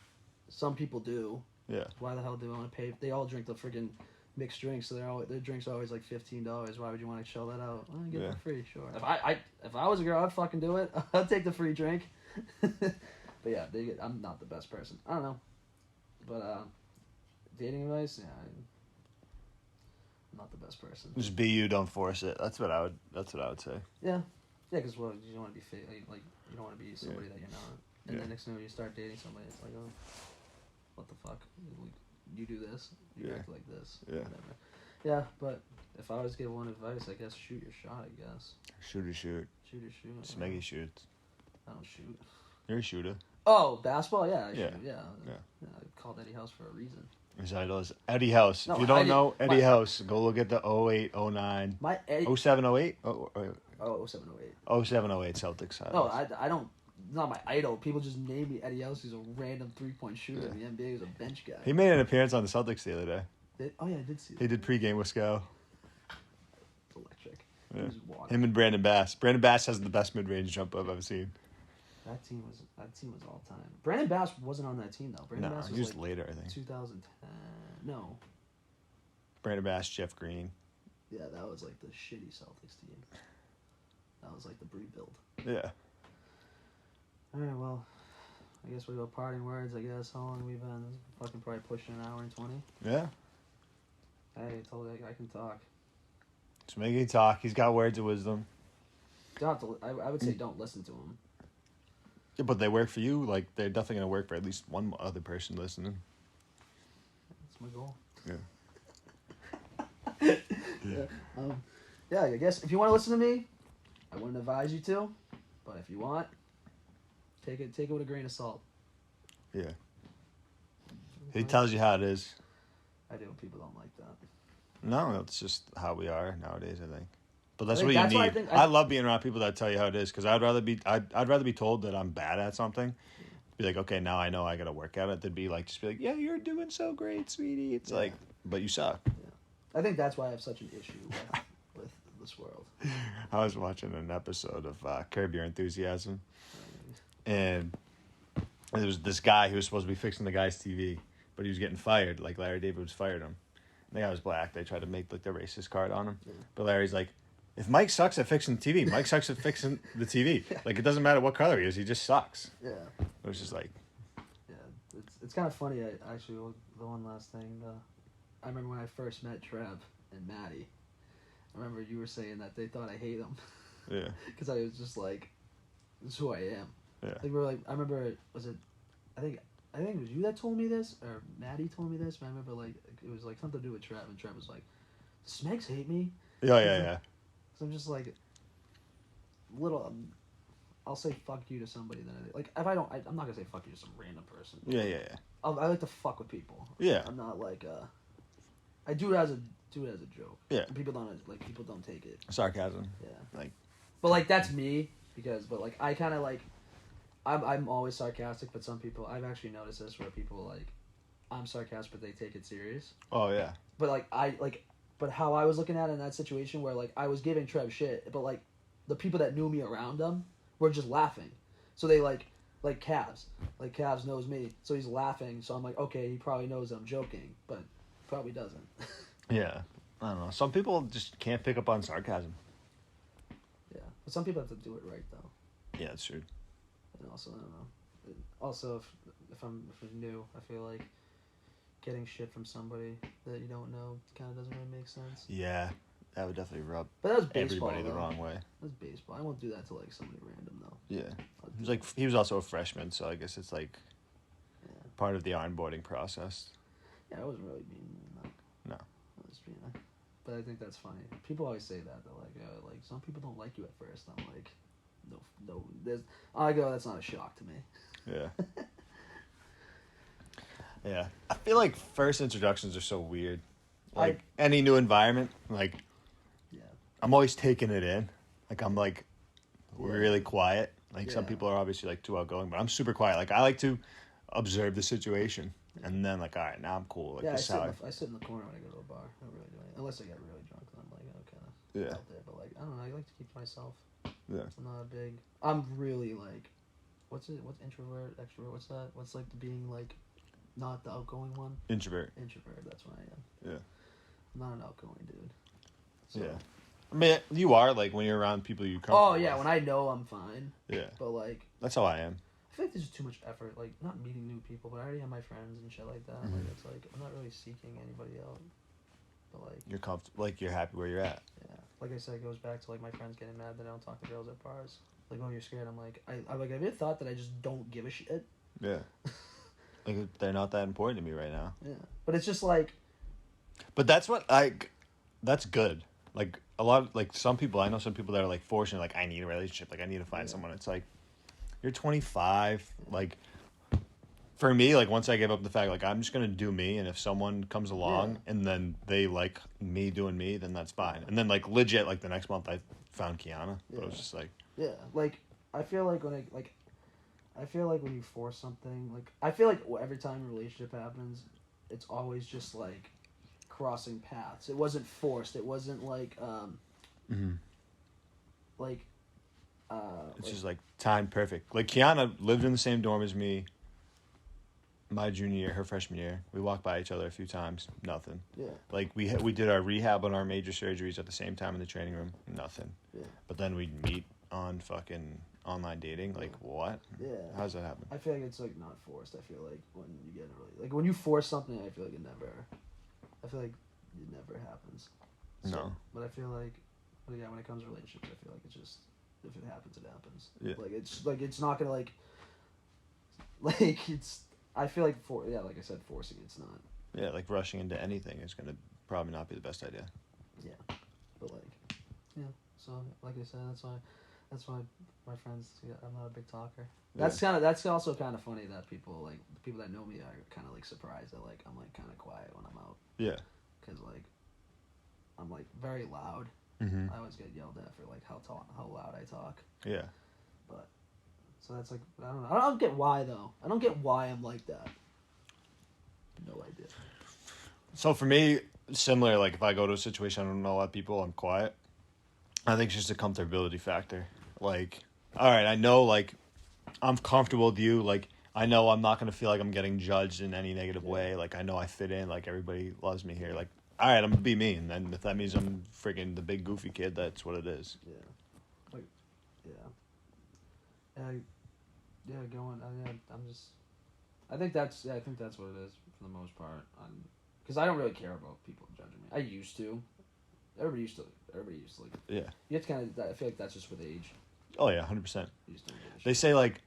some people do. Yeah. Why the hell do they want to pay? They all drink the freaking mixed drinks, so their drinks are always like $15. Why would you want to shell that out? Well, get Yeah. them free, sure. If I was a girl, I'd fucking do it. I'd take the free drink. But yeah, I'm not the best person. I don't know, but dating advice, yeah, I'm not the best person. Just be you, don't force it. That's what I would say. Yeah, because you don't want to be fake. Like you don't want to be somebody that you're not. And then next thing you start dating somebody, it's like, oh, what the fuck? You do this, you act like this, whatever. Yeah, but if I was to give one advice, I guess shoot your shot. I guess. Shoot. Shoot. Smeggy shoots. I don't shoot. You're a shooter. Oh, basketball? Yeah, I Yeah. shoot. Yeah. I called Eddie House for a reason. His idol is Eddie House. No, if you don't know my- Eddie House, go look at the 08, 09, My Eddie. 07, 08? 0708. 07, 08 Celtics. No, I don't. Not my idol. People just name me Eddie House. He's a random 3-point shooter in the NBA. He's a bench guy. He made an appearance on the Celtics the other day. Oh yeah, I did see that. He did pregame with Sco. It's electric. Yeah. He was walking. Him and Brandon Bass. Brandon Bass has the best mid-range jump I've ever seen. That team was all time. Brandon Bass wasn't on that team though. Brandon No, Bass he was like later, I think. 2010. No. Brandon Bass, Jeff Green. Yeah, that was like the shitty Celtics team. That was like the rebuild. Yeah. All right, well, I guess we go parting words. I guess how long we've been? Fucking probably pushing an hour and 20. Yeah. Hey, I told you I can talk. Just make him talk. He's got words of wisdom. Don't have to. I would say don't listen to him. Yeah, but they work for you. Like, they're definitely going to work for at least one other person listening. That's my goal. Yeah. Yeah, I guess if you want to listen to me, I wouldn't advise you to. But if you want, take it with a grain of salt. Yeah. He tells you how it is. I do. People don't like that. No, it's just how we are nowadays, I think. But that's I what think you that's need. what I think. I love being around people that tell you how it is, because I'd rather be told that I'm bad at something. Be like, okay, now I know I got to work at it. Than be like, just be like, yeah, you're doing so great, sweetie. It's like, but you suck. I think that's why I have such an issue with this world. I was watching an episode of Curb Your Enthusiasm, and there was this guy who was supposed to be fixing the guy's TV, but he was getting fired. Like, Larry David was fired him. And the guy was black. They tried to make like the racist card on him, but Larry's like, if Mike sucks at fixing the TV, Mike sucks at fixing the TV. Like, it doesn't matter what color he is, he just sucks. Yeah. It was just like, Yeah, it's kind of funny. Actually, the one last thing. I remember when I first met Trev and Maddie. I remember you were saying that they thought I hate them. yeah, Because I was just like, this is who I am. yeah, Like, we were like, I remember, was it I think it was you that told me this, or Maddie told me this. But I remember like it was like something to do with Trev, and Trev was like, "Smegs hate me." Yeah. So I'm just like, little. I'll say fuck you to somebody then. Like if I don't, I'm not gonna say fuck you to some random person. Yeah. I like to fuck with people. Yeah. I'm not like I do it as a joke. Yeah. And people don't take it. Sarcasm. Yeah. Like. But like that's me but like I kind of like. I'm always sarcastic, but some people I've actually noticed this where people like I'm sarcastic, but they take it serious. Oh yeah. But like but how I was looking at it in that situation where like I was giving Trev shit, but like the people that knew me around him were just laughing, so they like Cavs knows me, so he's laughing. So I'm like, okay, he probably knows I'm joking, but probably doesn't. Yeah, I don't know. Some people just can't pick up on sarcasm. Yeah, but some people have to do it right though. Yeah, that's true. And also, I don't know. Also, if I'm new, I feel like getting shit from somebody that you don't know kind of doesn't really make sense. Yeah, that would definitely rub But that was baseball, everybody the wrong way. That's baseball. I won't do that to like somebody random though. Yeah, he was also a freshman, so I guess it's like part of the onboarding process. Yeah, I wasn't really being No. I was being, but I think that's funny. People always say that they're like some people don't like you at first. I'm like, no. That's not a shock to me. Yeah. Yeah, I feel like first introductions are so weird. Like any new environment, like I'm always taking it in. Like I'm like really quiet. Like some people are obviously like too outgoing, but I'm super quiet. Like I like to observe the situation and then like, all right, now I'm cool. Like I sit in the corner when I go to a bar. I don't really do anything unless I get really drunk. Then I'm like, kind of out there. But like I don't know. I like to keep to myself. Yeah. I'm not a big. I'm really like, what's introvert, extrovert? What's that? What's like the being like, not the outgoing one? Introvert. That's what I am. Yeah. I'm not an outgoing dude. So. Yeah. I mean, you are like when you're around people you come. Oh yeah, when I know I'm fine. Yeah. But like. That's how I am. I feel like there's just too much effort. Like not meeting new people, but I already have my friends and shit like that. Mm-hmm. Like it's like I'm not really seeking anybody out. But like. You're comfortable. Like you're happy where you're at. Yeah. Like I said, it goes back to like my friends getting mad that I don't talk to girls at bars. Like, oh, you're scared. I'm like, I've ever thought that I just don't give a shit. Yeah. Like they're not that important to me right now. Yeah. But it's just like. But that's that's good. Like a lot of, like some people, I know some people that are like fortunate, like I need a relationship, like I need to find someone. It's like, you're 25. Like for me, like once I give up the fact, like I'm just going to do me. And if someone comes along and then they like me doing me, then that's fine. And then like legit, like the next month I found Kiana, but it was just like. Yeah. Like I feel like when when you force something, like I feel like every time a relationship happens, it's always just like crossing paths. It wasn't forced. It wasn't like it's just like timed perfect. Like Kiana lived in the same dorm as me my junior year, her freshman year. We walked by each other a few times, nothing. Yeah. Like we did our rehab and our major surgeries at the same time in the training room, nothing. Yeah. But then we'd meet on fucking online dating. Like what? Yeah. How does that happen? I feel like it's like not forced. I feel like when you get like when you force something, I feel like it never happens. So, No. But I feel like, when it comes to relationships, I feel like it's just, if it happens, it happens. Yeah. It's not gonna I feel like like I said, forcing it's not. Yeah, like rushing into anything is gonna probably not be the best idea. Yeah. But so like I said, that's why my friends, I'm not a big talker. That's also kind of funny that people the people that know me are kind of like surprised that like I'm like kind of quiet when I'm out. Yeah. Because like I'm like very loud. Mm-hmm. I always get yelled at for like how loud I talk. Yeah. But so that's like I don't get why though. I don't get why I'm like that. No idea. So for me, similar. Like if I go to a situation I don't know a lot of people, I'm quiet. I think it's just a comfortability factor. Like, all right, I know like I'm comfortable with you. Like I know I'm not gonna feel like I'm getting judged in any negative way. Like I know I fit in. Like everybody loves me here. Like all right, I'm gonna be me, and then if that means I'm freaking the big goofy kid, that's what it is. Yeah. Like, yeah. Going. I'm just. I think that's what it is for the most part. Because I don't really care about people judging me. I used to. Everybody used to like. Yeah. You have to kind of. I feel like that's just with age. Oh yeah, 100%. You just don't give a shit. They say like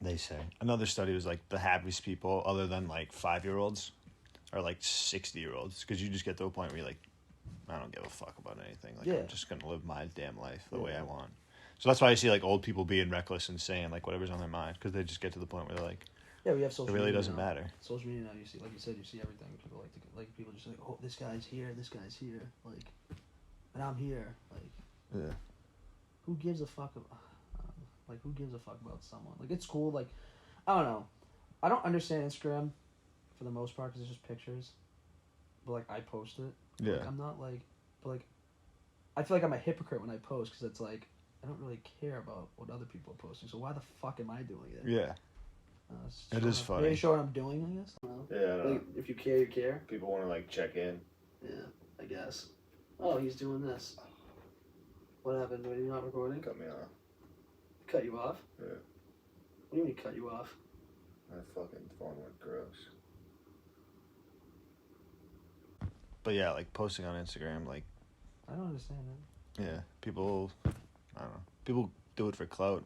They say. Another study was like the happiest people, other than like 5-year-olds, are like 60-year-olds, because you just get to a point where you're like, I don't give a fuck about anything. Like, I'm just gonna live my damn life the way I want. So that's why I see like old people being reckless and saying like whatever's on their mind, because they just get to the point where they're like, yeah, we have social. It really media doesn't now. matter. Social media now, you see, like you said, you see everything. People like to people just like, oh, this guy's here, like, and I'm here, like. Yeah. Who gives a fuck about? Like, who gives a fuck about someone? Like, it's cool. Like, I don't know. I don't understand Instagram for the most part because it's just pictures. But like, I post it. Yeah. Like, I'm not like, but like, I feel like I'm a hypocrite when I post because it's like I don't really care about what other people are posting. So why the fuck am I doing it? Yeah. It is funny. Are you sure what I'm doing? I guess. I don't know. Yeah. I Like, if you care, you care. People want to like check in. Yeah, I guess. Oh, he's doing this. What happened? Are you not recording? Cut me off. Cut you off? Yeah. What do you mean cut you off? My fucking phone went gross. But yeah, like posting on Instagram, like. I don't understand it. Yeah, people. I don't know. People do it for clout.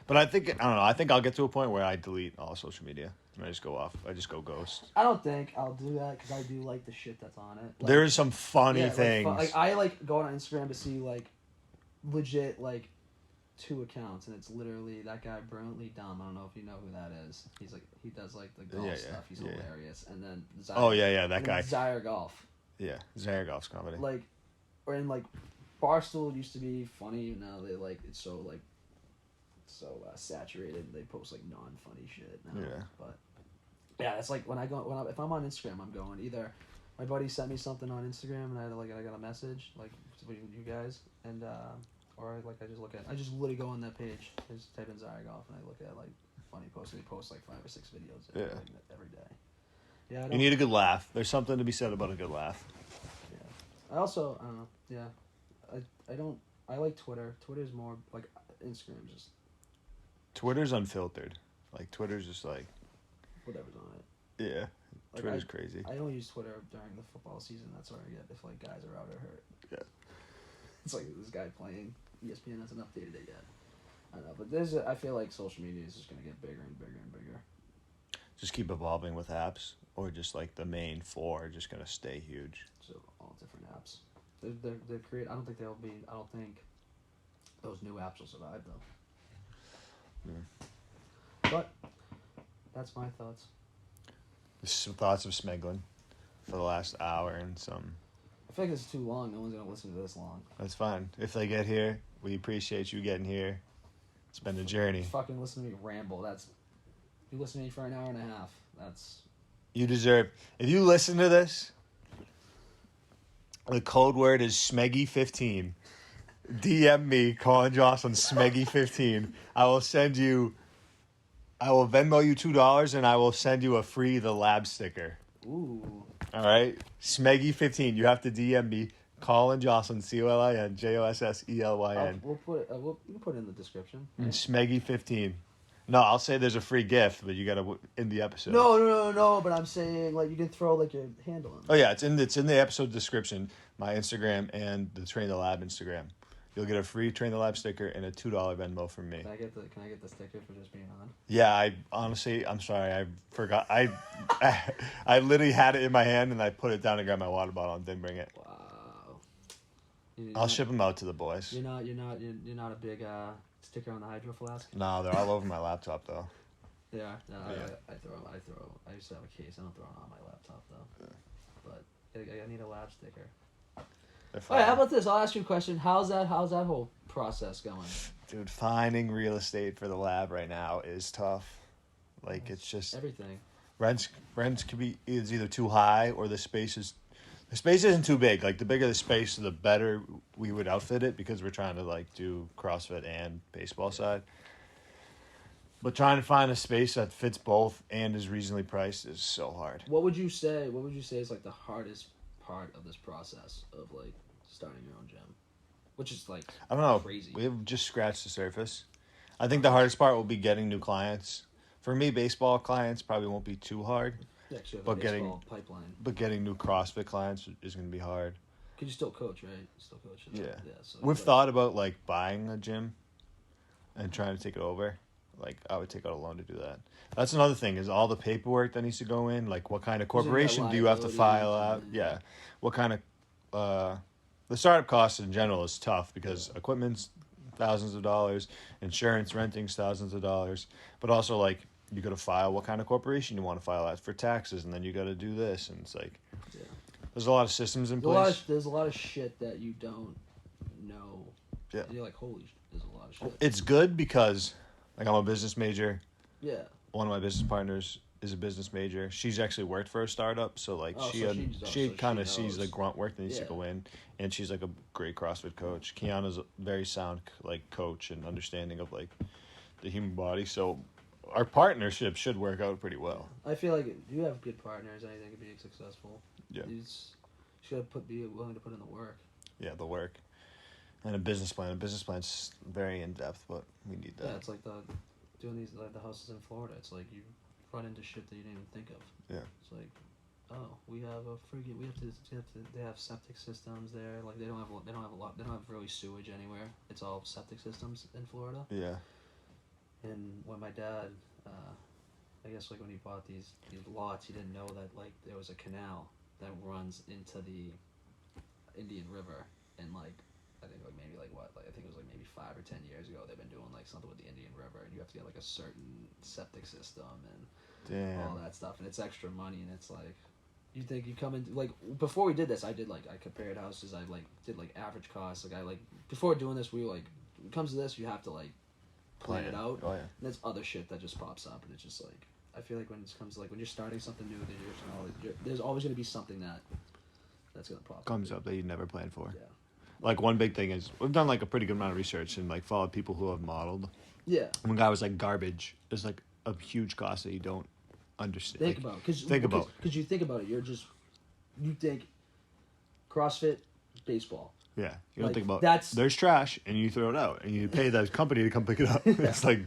But I think I think I'll get to a point where I delete all social media and I just go off. I just go ghost. I don't think I'll do that because I do like the shit that's on it. Like, There is some funny things. Like I like going on Instagram to see like legit like 2 accounts and it's literally that guy brilliantly dumb. I don't know if you know who that is. He's like he does like the golf stuff. He's hilarious. And then That guy. Zaire Golf. Yeah, Zaire Golf's comedy. Like, or in like Barstool used to be funny. Now they like it's so like so saturated. They post like non-funny shit now. Yeah. But yeah, it's like if I'm on Instagram, I'm going either my buddy sent me something on Instagram and I got a message like you guys and or like I just literally go on that page, just type in Zaire Golf and I look at like funny posts. They post like 5 or 6 videos every day. Yeah. You need a good laugh. There's something to be said about a good laugh. Yeah. I also I don't know. Yeah. I like Twitter. Twitter's more like Instagram's just. Twitter's unfiltered. Like, Twitter's just like... Whatever's on it. Yeah. Like, Twitter's crazy. I only use Twitter during the football season. That's where I get if, like, guys are out or hurt. Yeah. It's like this guy playing. ESPN hasn't updated it yet. I don't know. But I feel like social media is just going to get bigger and bigger and bigger. Just keep evolving with apps. Or just, like, the main 4 are just going to stay huge. So, all different apps. They're created... I don't think those new apps will survive, though. But that's my thoughts. This is thoughts of Smeglin for the last hour and some. I feel like it's too long. No one's gonna listen to this long. That's fine. If they get here, we appreciate you getting here. It's been a journey. Fucking listen to me ramble. You listen to me for an hour and a half. That's. You deserve. If you listen to this, the code word is Smeggy15. DM me, Collin Jocelyn, Smeggy15. I will Venmo you $2 and I will send you a free The Lab sticker. Ooh. All right? Smeggy15. You have to DM me, Collin Jocelyn, COLIN, JOSSELYN. We'll put it in the description. And Smeggy15. No, I'll say there's a free gift, but you got to in the episode. No, but I'm saying like you can throw like your handle in. Oh yeah, it's in the episode description, my Instagram and the Train the Lab Instagram. You'll get a free Train the Lab sticker and a $2 Venmo from me. Can I get the sticker for just being on? Yeah, I'm sorry, I forgot. I literally had it in my hand and I put it down to grab my water bottle and didn't bring it. Wow. I'll ship them out to the boys. You're not a big sticker on the hydro flask? No, they're all over my laptop though. They are. No, Yeah. I used to have a case. I don't throw it on my laptop though. Yeah. But I need a lab sticker. All right, how about this? I'll ask you a question. How's that whole process going? Dude, finding real estate for the lab right now is tough. Like, it's just everything. Rents could be is either too high or the space isn't too big. Like, the bigger the space, the better we would outfit it because we're trying to like do CrossFit and baseball side. But trying to find a space that fits both and is reasonably priced is so hard. What would you say is like the hardest part of this process of like starting your own gym, which is like I don't know, crazy. We've just scratched the surface. I think the hardest part will be getting new clients. For me, baseball clients probably won't be too hard. Yeah, you have a baseball pipeline. But getting new CrossFit clients is going to be hard. Cause you still coach, right? You still coach. Yeah. So we've thought about like buying a gym and trying to take it over. like I would take out a loan to do that. That's another thing is all the paperwork that needs to go in. Like what kind of corporation do you have to file out? Yeah. What kind of the startup costs in general is tough because equipment's thousands of dollars, insurance, renting's thousands of dollars, but also like you got to file what kind of corporation you want to file out for taxes, and then you got to do this, and it's like there's a lot of systems in place. There's a lot of shit that you don't know. Yeah, and you're like, holy, there's a lot of shit. It's good because like I'm a business major. Yeah. One of my business partners is a business major. She's actually worked for a startup, so like she kind of sees the grunt work that needs to go in, and she's like a great CrossFit coach. Kiana's a very sound like coach and understanding of like the human body. So our partnership should work out pretty well. I feel like if you have good partners, anything can be successful. Yeah, you should be willing to put in the work. Yeah, the work. And a business plan. A business plan's very in depth, but we need that. Yeah, it's like doing these the houses in Florida. It's like you run into shit that you didn't even think of. Yeah. It's like, oh, we have they have septic systems there. Like they don't have really sewage anywhere. It's all septic systems in Florida. Yeah. And when my dad, I guess like when he bought these lots, he didn't know that like there was a canal that runs into the Indian River, and like I think like maybe like what like I think it was like maybe 5 or 10 years ago they've been doing like something with the Indian River, and you have to get like a certain septic system and all that stuff, and it's extra money, and it's like you think you come in like before we did this I compared houses, I like did like average costs, like I like before doing this we were like when it comes to this you have to like plan it out. Oh yeah. And there's other shit that just pops up, and it's just like I feel like when it comes to like when you're starting something new, there's always going to be something that's going to pop comes up that you never planned for. Yeah. Like one big thing is we've done like a pretty good amount of research and like followed people who have modeled. Yeah. One guy was like garbage is like a huge cost that you don't understand. Think about because you think about it, you think CrossFit, baseball. Yeah, you don't like, think about there's trash and you throw it out and you pay that company to come pick it up. It's like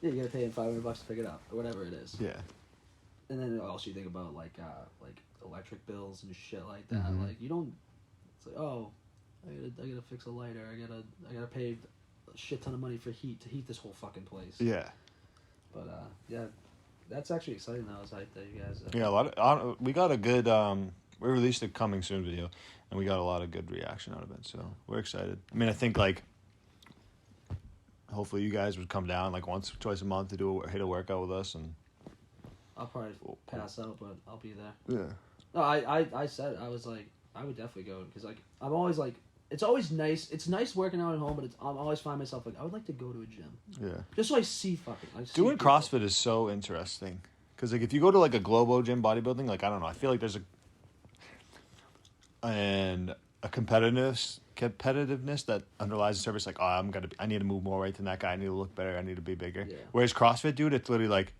you gotta pay him $500 to pick it up or whatever it is. Yeah. And then also you think about like electric bills and shit like that. Mm-hmm. Like you don't. It's like I gotta fix a lighter. I gotta pay a shit ton of money for heat to heat this whole fucking place. Yeah. But yeah, that's actually exciting. That was hyped that you guys. Yeah, a lot of we got a good. We released a coming soon video, and we got a lot of good reaction out of it. So we're excited. I mean, I think like. Hopefully, you guys would come down like once or twice a month to hit a workout with us, and I'll probably pass out, but I'll be there. Yeah. No, I said I was like I would definitely go because like I'm always like it's always nice. It's nice working out at home, but I'm always find myself like I would like to go to a gym. Yeah. Just so I see fucking. Doing CrossFit is so interesting because like if you go to like a Globo gym bodybuilding, like I don't know, I feel like there's a competitiveness that underlies the service. Like I need to move more weight than that guy. I need to look better. I need to be bigger. Yeah. Whereas CrossFit, dude, it's literally like.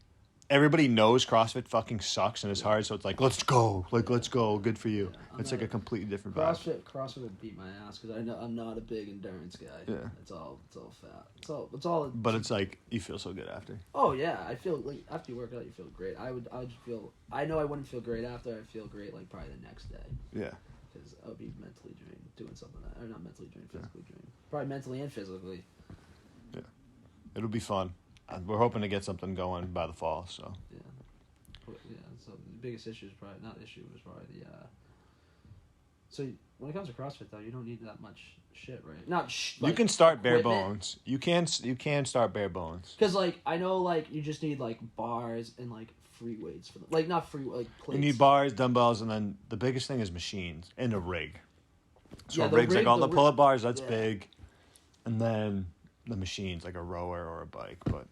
Everybody knows CrossFit fucking sucks and it's hard, so it's like, let's go. Like, let's go. Good for you. Yeah, it's like a completely different vibe. CrossFit will beat my ass because I know I'm not a big endurance guy. Yeah. It's all fat. It's all. But it's like, you feel so good after. Oh, yeah. I feel like after you work out, you feel great. I would feel, I know I wouldn't feel great after. I feel great like probably the next day. Yeah. Because I would be mentally drained doing something or not mentally drained, physically drained. Probably mentally and physically. Yeah. It'll be fun. We're hoping to get something going by the fall, so. Yeah. Yeah, so the biggest issue is probably the so when it comes to CrossFit though, you don't need that much shit, right? Like, you can start equipment. bare bones. You can start bare bones. Because like I know like you just need like bars and like free weights for them. Like not free like plates. You need bars, dumbbells, and then the biggest thing is machines and a rig. So yeah, a rig's like all the pull-up bars, that's yeah. big, and then the machines like a rower or a bike, but.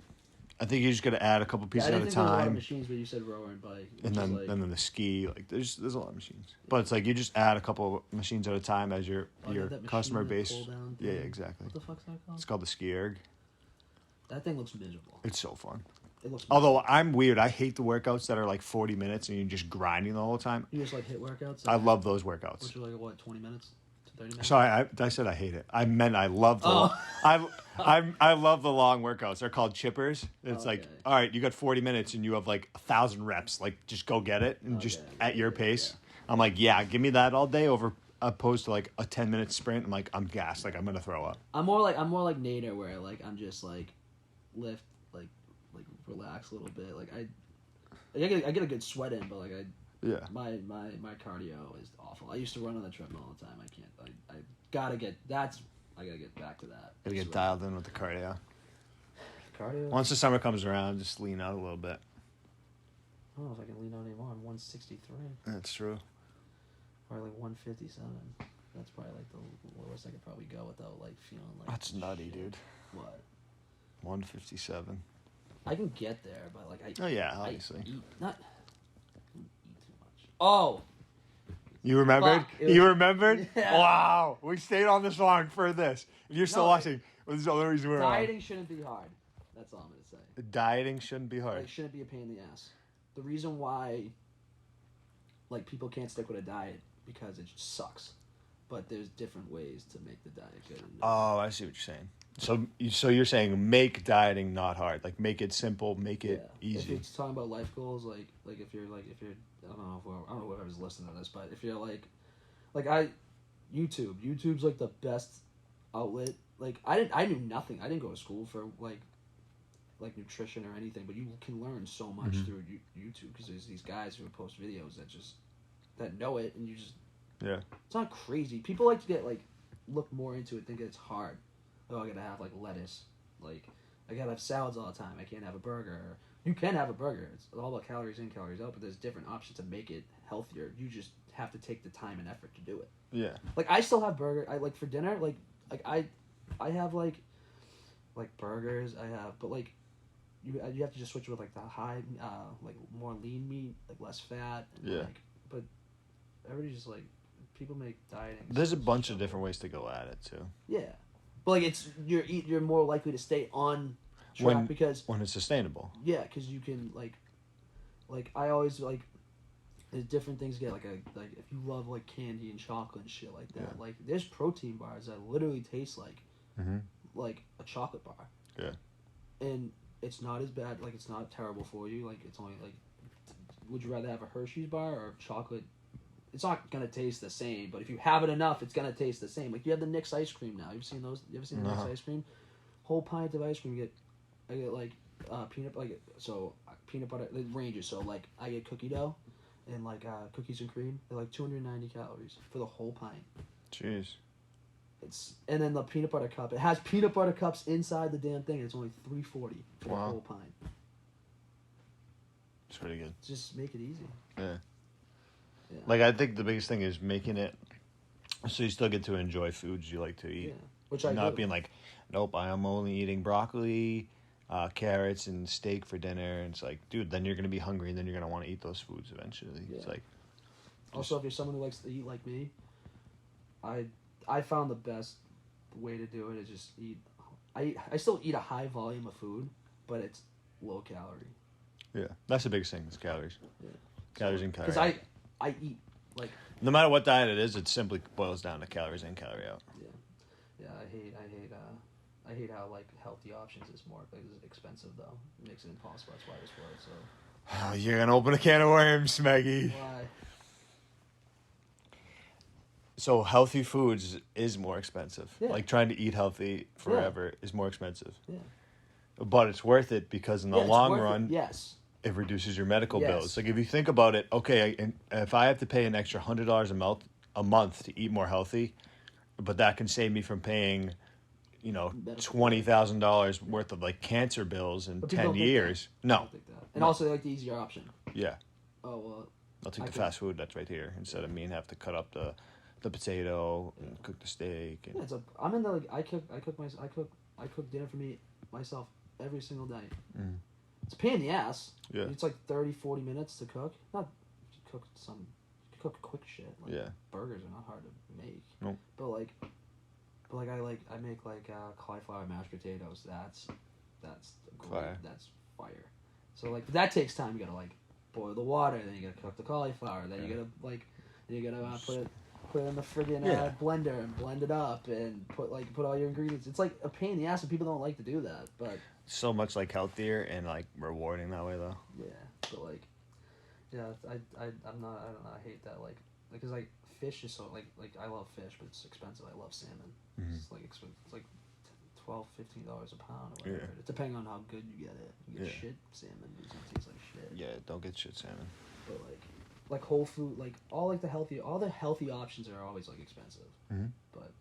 I think you just got to add a couple pieces at a time. I didn't think there was a lot of machines, but you said rower and bike. And then the ski, like there's a lot of machines. Yeah. But it's like you just add a couple of machines at a time as your customer base. Yeah, exactly. What the fuck's that called? It's called the ski erg. That thing looks miserable. It's so fun. It looks. Although I'm weird, I hate the workouts that are like 40 minutes and you're just grinding the whole time. You just like hit workouts. I love those workouts. Which are like what 20 minutes. 30 minutes? Sorry, I said I hate it. I meant I love the I love the long workouts. They're called chippers. It's like, all right, you got 40 minutes and you have like 1,000 reps. Like, just go get it and just at your pace. Yeah. I'm like, yeah, give me that all day over opposed to like a 10-minute sprint. I'm like, I'm gassed. Like, I'm gonna throw up. I'm more like Nader, where like I'm just like lift like like relax a little bit. Like I get a good sweat in, but like my cardio is awful. I used to run on the treadmill all the time. I can't. I gotta get back to that. Gotta get dialed in with the cardio. Cardio. Once the summer comes around, just lean out a little bit. I don't know if I can lean out anymore. I'm 163. That's true. Probably like 157. That's probably like the lowest I could probably go without like feeling like. That's nutty, shit. dude. What? 157. I can get there, but like I. Oh yeah, obviously. I eat too much. Oh. You remembered? Fuck, You remembered? Yeah. Wow. We stayed on this long for this. If you're still watching, this is the only reason we're on. Dieting shouldn't be hard. That's all I'm gonna say. Dieting shouldn't be hard. It shouldn't be a pain in the ass. The reason why, like, people can't stick with a diet because it just sucks. But there's different ways to make the diet good. Oh, I see what you're saying. So you're saying make dieting not hard, like make it simple, make it easy. If it's talking about life goals, like if you're I don't know whoever's listening to this, but if you're YouTube's like the best outlet. Like I knew nothing. I didn't go to school for like nutrition or anything, but you can learn so much through YouTube because there's these guys who post videos that know it, and you just it's not crazy. People like to get look more into it, think it's hard. Oh, I gotta have lettuce, I gotta have salads all the time. I can't have a burger. You can have a burger. It's all about calories in, calories out, but there's different options to make it healthier. You just have to take the time and effort to do it. Yeah. I still have burger. For dinner, I have burgers. I have, but you have to just switch with the high, more lean meat, less fat. And, but everybody just people make dieting. There's a bunch of different ways to go at it too. Yeah, but you're more likely to stay on track because when it's sustainable. Yeah, because you can I always there's different things to get if you love candy and chocolate and shit like that. Yeah. There's protein bars that literally taste Mm-hmm. like a chocolate bar. Yeah. And it's not as bad. It's not terrible for you. It's only would you rather have a Hershey's bar or chocolate? It's not gonna taste the same, but if you have it enough, it's gonna taste the same. You have the Nick's ice cream now. You've seen those? You ever seen the Nick's ice cream? Whole pint of ice cream. I get peanut peanut butter. It ranges. So I get cookie dough, and cookies and cream. They're 290 calories for the whole pint. Jeez. And then the peanut butter cup. It has peanut butter cups inside the damn thing. It's only $3.40 for the whole pint. It's pretty good. Just make it easy. Yeah. I think the biggest thing is making it so you still get to enjoy foods you like to eat. Yeah. Which I not do. being nope, I am only eating broccoli, carrots, and steak for dinner. And it's dude, then you're gonna be hungry, and then you're gonna want to eat those foods eventually. Yeah. It's also, if you're someone who likes to eat like me, I found the best way to do it is just eat. I still eat a high volume of food, but it's low calorie. Yeah, that's the biggest thing. Is calories. Yeah. Calories in, calories. Because I eat no matter what diet it is, it simply boils down to calories in, calorie out. Yeah. I hate how healthy options is more expensive though. It makes it impossible. That's why I just for it. So. Oh, you're gonna open a can of worms, Smeggy. Why? So healthy foods is more expensive. Yeah. Trying to eat healthy forever is more expensive. Yeah. But it's worth it because in the long run, yes, it reduces your medical bills. Yes. If you think about it, okay, if I have to pay an extra $100 a month to eat more healthy, but that can save me from paying, $20,000 worth of cancer bills in 10 years. No. And also they like the easier option. Yeah. Oh well. I'll take the fast food that's right here instead of me and have to cut up the potato and cook the steak. And Yeah, I'm in the I cook dinner for me myself every single day. Mm. It's a pain in the ass. Yeah. It's 30-40 minutes to cook. Not cook cook quick shit. Burgers are not hard to make. Nope. But I make cauliflower mashed potatoes. That's great. Fire. That's fire. So that takes time. You gotta boil the water, then you gotta cook the cauliflower, then you gotta put it in the friggin' blender and blend it up and put all your ingredients. It's a pain in the ass and people don't like to do that, but so much healthier and rewarding that way though. yeah, but I'm not. I don't know. I hate that because fish is so I love fish, but it's expensive. I love salmon. Mm-hmm. It's it's $12, $15 a pound or whatever. It's depending on how good you get it. You get shit salmon, it's gonna taste like shit. Yeah, don't get shit salmon. But like whole food, like all the healthy options are always like expensive. Mm-hmm. But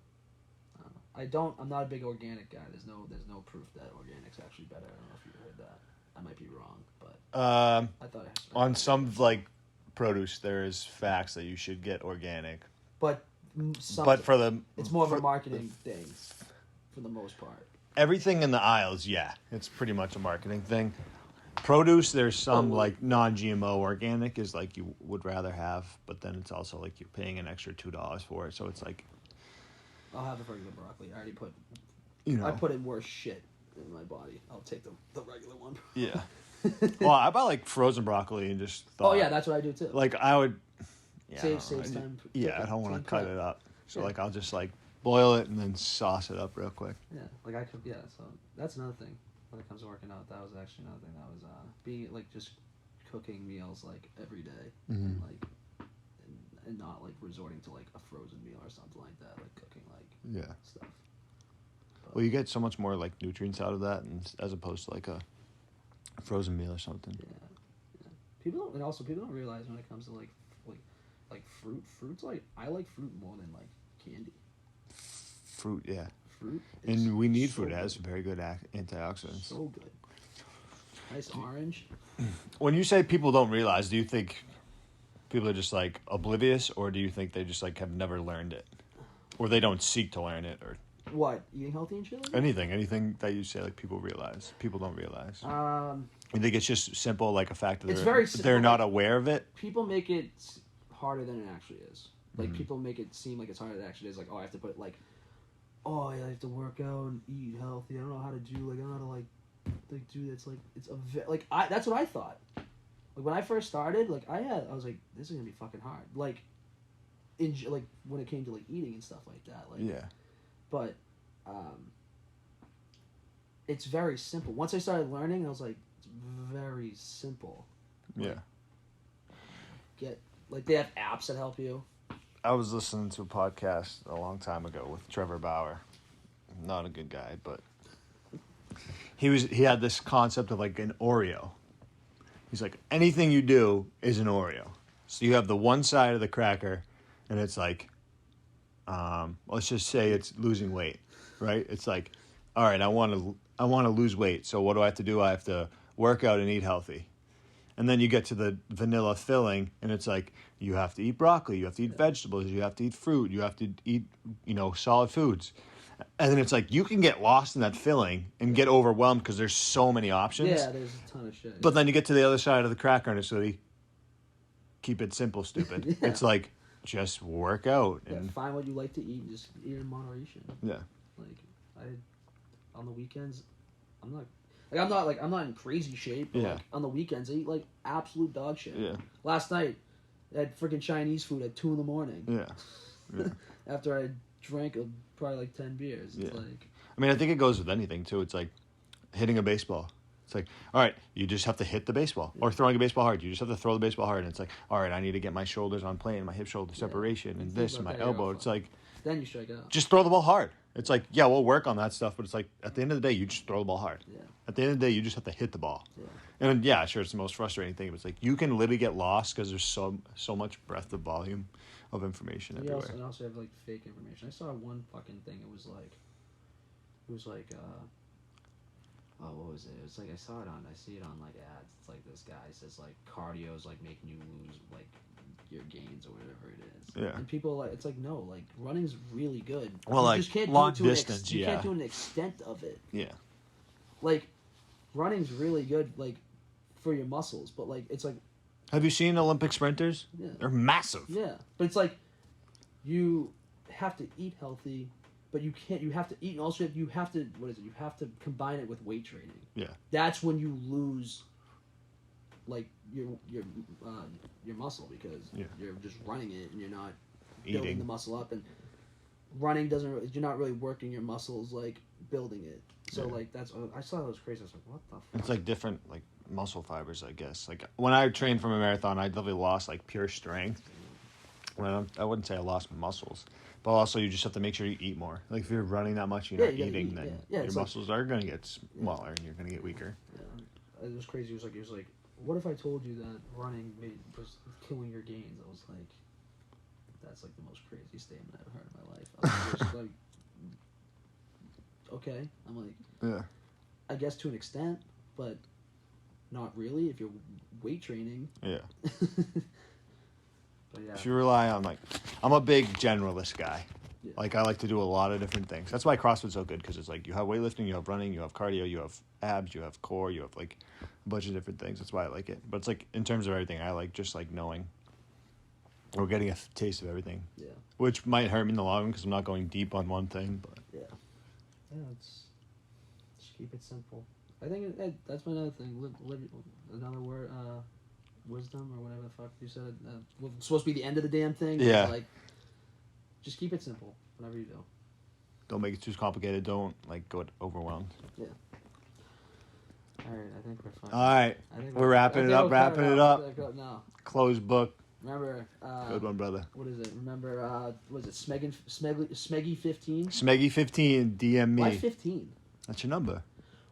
I don't know. I'm not a big organic guy. There's no proof that organic's actually better. I don't know if you heard that. I might be wrong, but I thought on some like produce there is facts that you should get organic. But it's more of a marketing thing for the most part. Everything in the aisles, yeah, it's pretty much a marketing thing. Produce, there's some like non-GMO organic is like you would rather have, but then it's also like you're paying an extra $2 for it, so it's like. I'll have the regular broccoli. I already put. I put in worse shit in my body. I'll take the regular one. Yeah. Well, I buy like frozen broccoli and just. Oh yeah, that's what I do too. Like I would. Yeah, saves time. Yeah, I don't want to cut it up, so like I'll just like boil it and then sauce it up real quick. Yeah, like I could. Yeah, so that's another thing when it comes to working out. That was actually another thing. That was being like just cooking meals like every day and like. And not like resorting to like a frozen meal or something like that, like cooking like stuff. But, well, you get so much more like nutrients out of that, and as opposed to like a frozen meal or something. Yeah. People don't realize when it comes to like fruits. Like I like fruit more than like candy. Fruit, yeah. Fruit, and we need fruit. It has very good antioxidants. So good. Nice orange. When you say people don't realize, do you think people are just like oblivious, or do you think they just like have never learned it, or they don't seek to learn it, or what, eating healthy and shit? Like anything that you say like people don't realize. I think it's just simple, like a fact that they're not aware of it. People make it harder than it actually is. Like people make it seem like it's harder than it actually is. Like, oh, I have to put like, oh, I have to work out and eat healthy. I don't know how to do like I don't know how to like do that's like it's that's what I thought. Like when I first started, like I was like, this is gonna be fucking hard. Like, like when it came to like eating and stuff like that. Like, yeah. But, it's very simple. Once I started learning, I was like, it's very simple. Like, they have apps that help you. I was listening to a podcast a long time ago with Trevor Bauer. Not a good guy, but he had this concept of like an Oreo. He's like, anything you do is an Oreo. So you have the one side of the cracker, and it's like, let's just say it's losing weight, right? It's like, all right, I want to lose weight. So what do I have to do? I have to work out and eat healthy. And then you get to the vanilla filling, and it's like, you have to eat broccoli, you have to eat vegetables, you have to eat fruit, you have to eat, solid foods. And then it's like, you can get lost in that filling and get overwhelmed because there's so many options. Yeah, there's a ton of shit. But then you get to the other side of the cracker and it's really, keep it simple, stupid. Yeah. It's like, just work out. And find what you like to eat and just eat in moderation. Yeah. Like, on the weekends, I'm not in crazy shape. But like, on the weekends, I eat like absolute dog shit. Yeah. Last night, I had freaking Chinese food at 2 a.m. Yeah. After I drank probably like 10 beers. It's like, I mean, I think it goes with anything too. It's like hitting a baseball. It's like, all right, you just have to hit the baseball. Or throwing a baseball hard. You just have to throw the baseball hard. And it's like, all right, I need to get my shoulders on plane, my hip shoulder separation, and this, and my elbow. It's like, then you strike out. Just throw the ball hard. It's like, yeah, we'll work on that stuff, but it's like, at the end of the day, you just throw the ball hard. Yeah. At the end of the day, you just have to hit the ball. Yeah. And yeah, sure, it's the most frustrating thing, but it's like, you can literally get lost because there's so much breadth of volume of information everywhere. And also have like fake information. I saw one fucking thing. It was like, what was it? It was like I see it on like ads. It's like this guy says like cardio's like making you lose like your gains or whatever it is. Yeah. And people like it's like no, like running's really good. Well, you like just can't long do it to distance, you can't do an extent of it. Yeah. Like running's really good like for your muscles, but like it's like. Have you seen Olympic sprinters? Yeah. They're massive. Yeah, but it's like you have to eat healthy, but you can't. You have to eat, and also you have to. What is it? You have to combine it with weight training. Yeah. That's when you lose, like your muscle because you're just running it and you're not building the muscle up, and running doesn't. You're not really working your muscles like building it. So like that's. I saw that was crazy. I was like, what the fuck? It's like different like muscle fibers, I guess. Like when I trained for a marathon, I literally lost like pure strength. Well, I wouldn't say I lost muscles, But also, you just have to make sure you eat more. Like, if you're running that much, you're not you gotta eating, eat, then yeah, your muscles are going to get smaller and you're going to get weaker. Yeah. It was crazy. It was like, what if I told you that running was killing your gains? I was like, that's like the most crazy statement I've heard in my life. I was just like, okay. I'm like, yeah. I guess to an extent, but not really if you're weight training. Yeah. But yeah. If you rely on, like, I'm a big generalist guy. Yeah. Like, I like to do a lot of different things. That's why CrossFit's so good, because it's like you have weightlifting, you have running, you have cardio, you have abs, you have core, you have, like, a bunch of different things. That's why I like it. But it's like, in terms of everything, I like just, like, knowing or getting a taste of everything. Yeah. Which might hurt me in the long run because I'm not going deep on one thing, but... Yeah. Yeah, just keep it simple. I think that's another thing. Another word, wisdom or whatever the fuck you said. It's supposed to be the end of the damn thing. Yeah. Like, just keep it simple. Whatever you do. Don't make it too complicated. Don't, like, go overwhelmed. Yeah. All right, I think we're fine. All right. We're wrapping it up. Wrapping it up. No. Closed book. Remember. Good one, brother. What is it? Remember, was it Smeggy 15? Smeggy 15, DM me. Why 15? That's your number.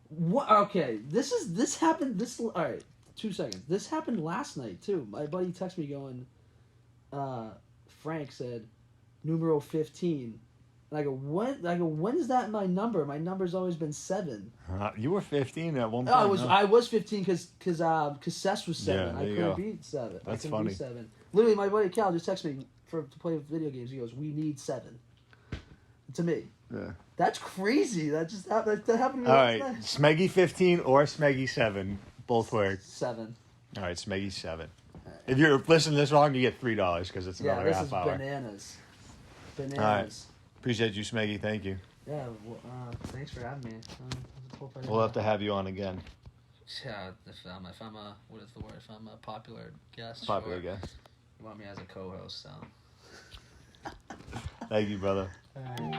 What? Okay, this happened. All right, 2 seconds. This happened last night too. My buddy texted me going, Frank said, numero 15. And I go, what? When is that my number? My number's always been 7. You were 15 at one point. I was 15 because Sess was 7. Yeah, I there you couldn't go. beat 7. That's I couldn't funny. beat 7. Literally, my buddy Cal just texted me to play video games. He goes, "We need 7." To me. Yeah. That's crazy. That just happened. That happened to me All last right. night. Smeggy 15 or Smeggy 7. Both work. 7. All right. Smeggy 7. If you're listening to this wrong, you get $3 because it's Yeah, another this half is hour. bananas. All right. Appreciate you, Smeggy. Thank you. Yeah, well, thanks for having me. We'll have to have you on again. Yeah, if I'm a, what is the word? If I'm a popular guest. Popular sure. guest. You want me as a co-host, so. Thank you, brother. All right.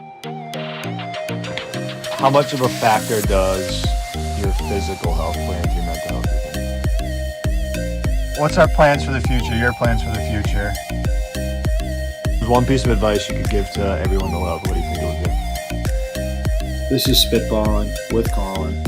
How much of a factor does your physical health play into your mental health? You think? What's our plans for the future? Your plans for the future? One piece of advice you could give to everyone in the world. What do you think it would be? This is Spitballin with Collin.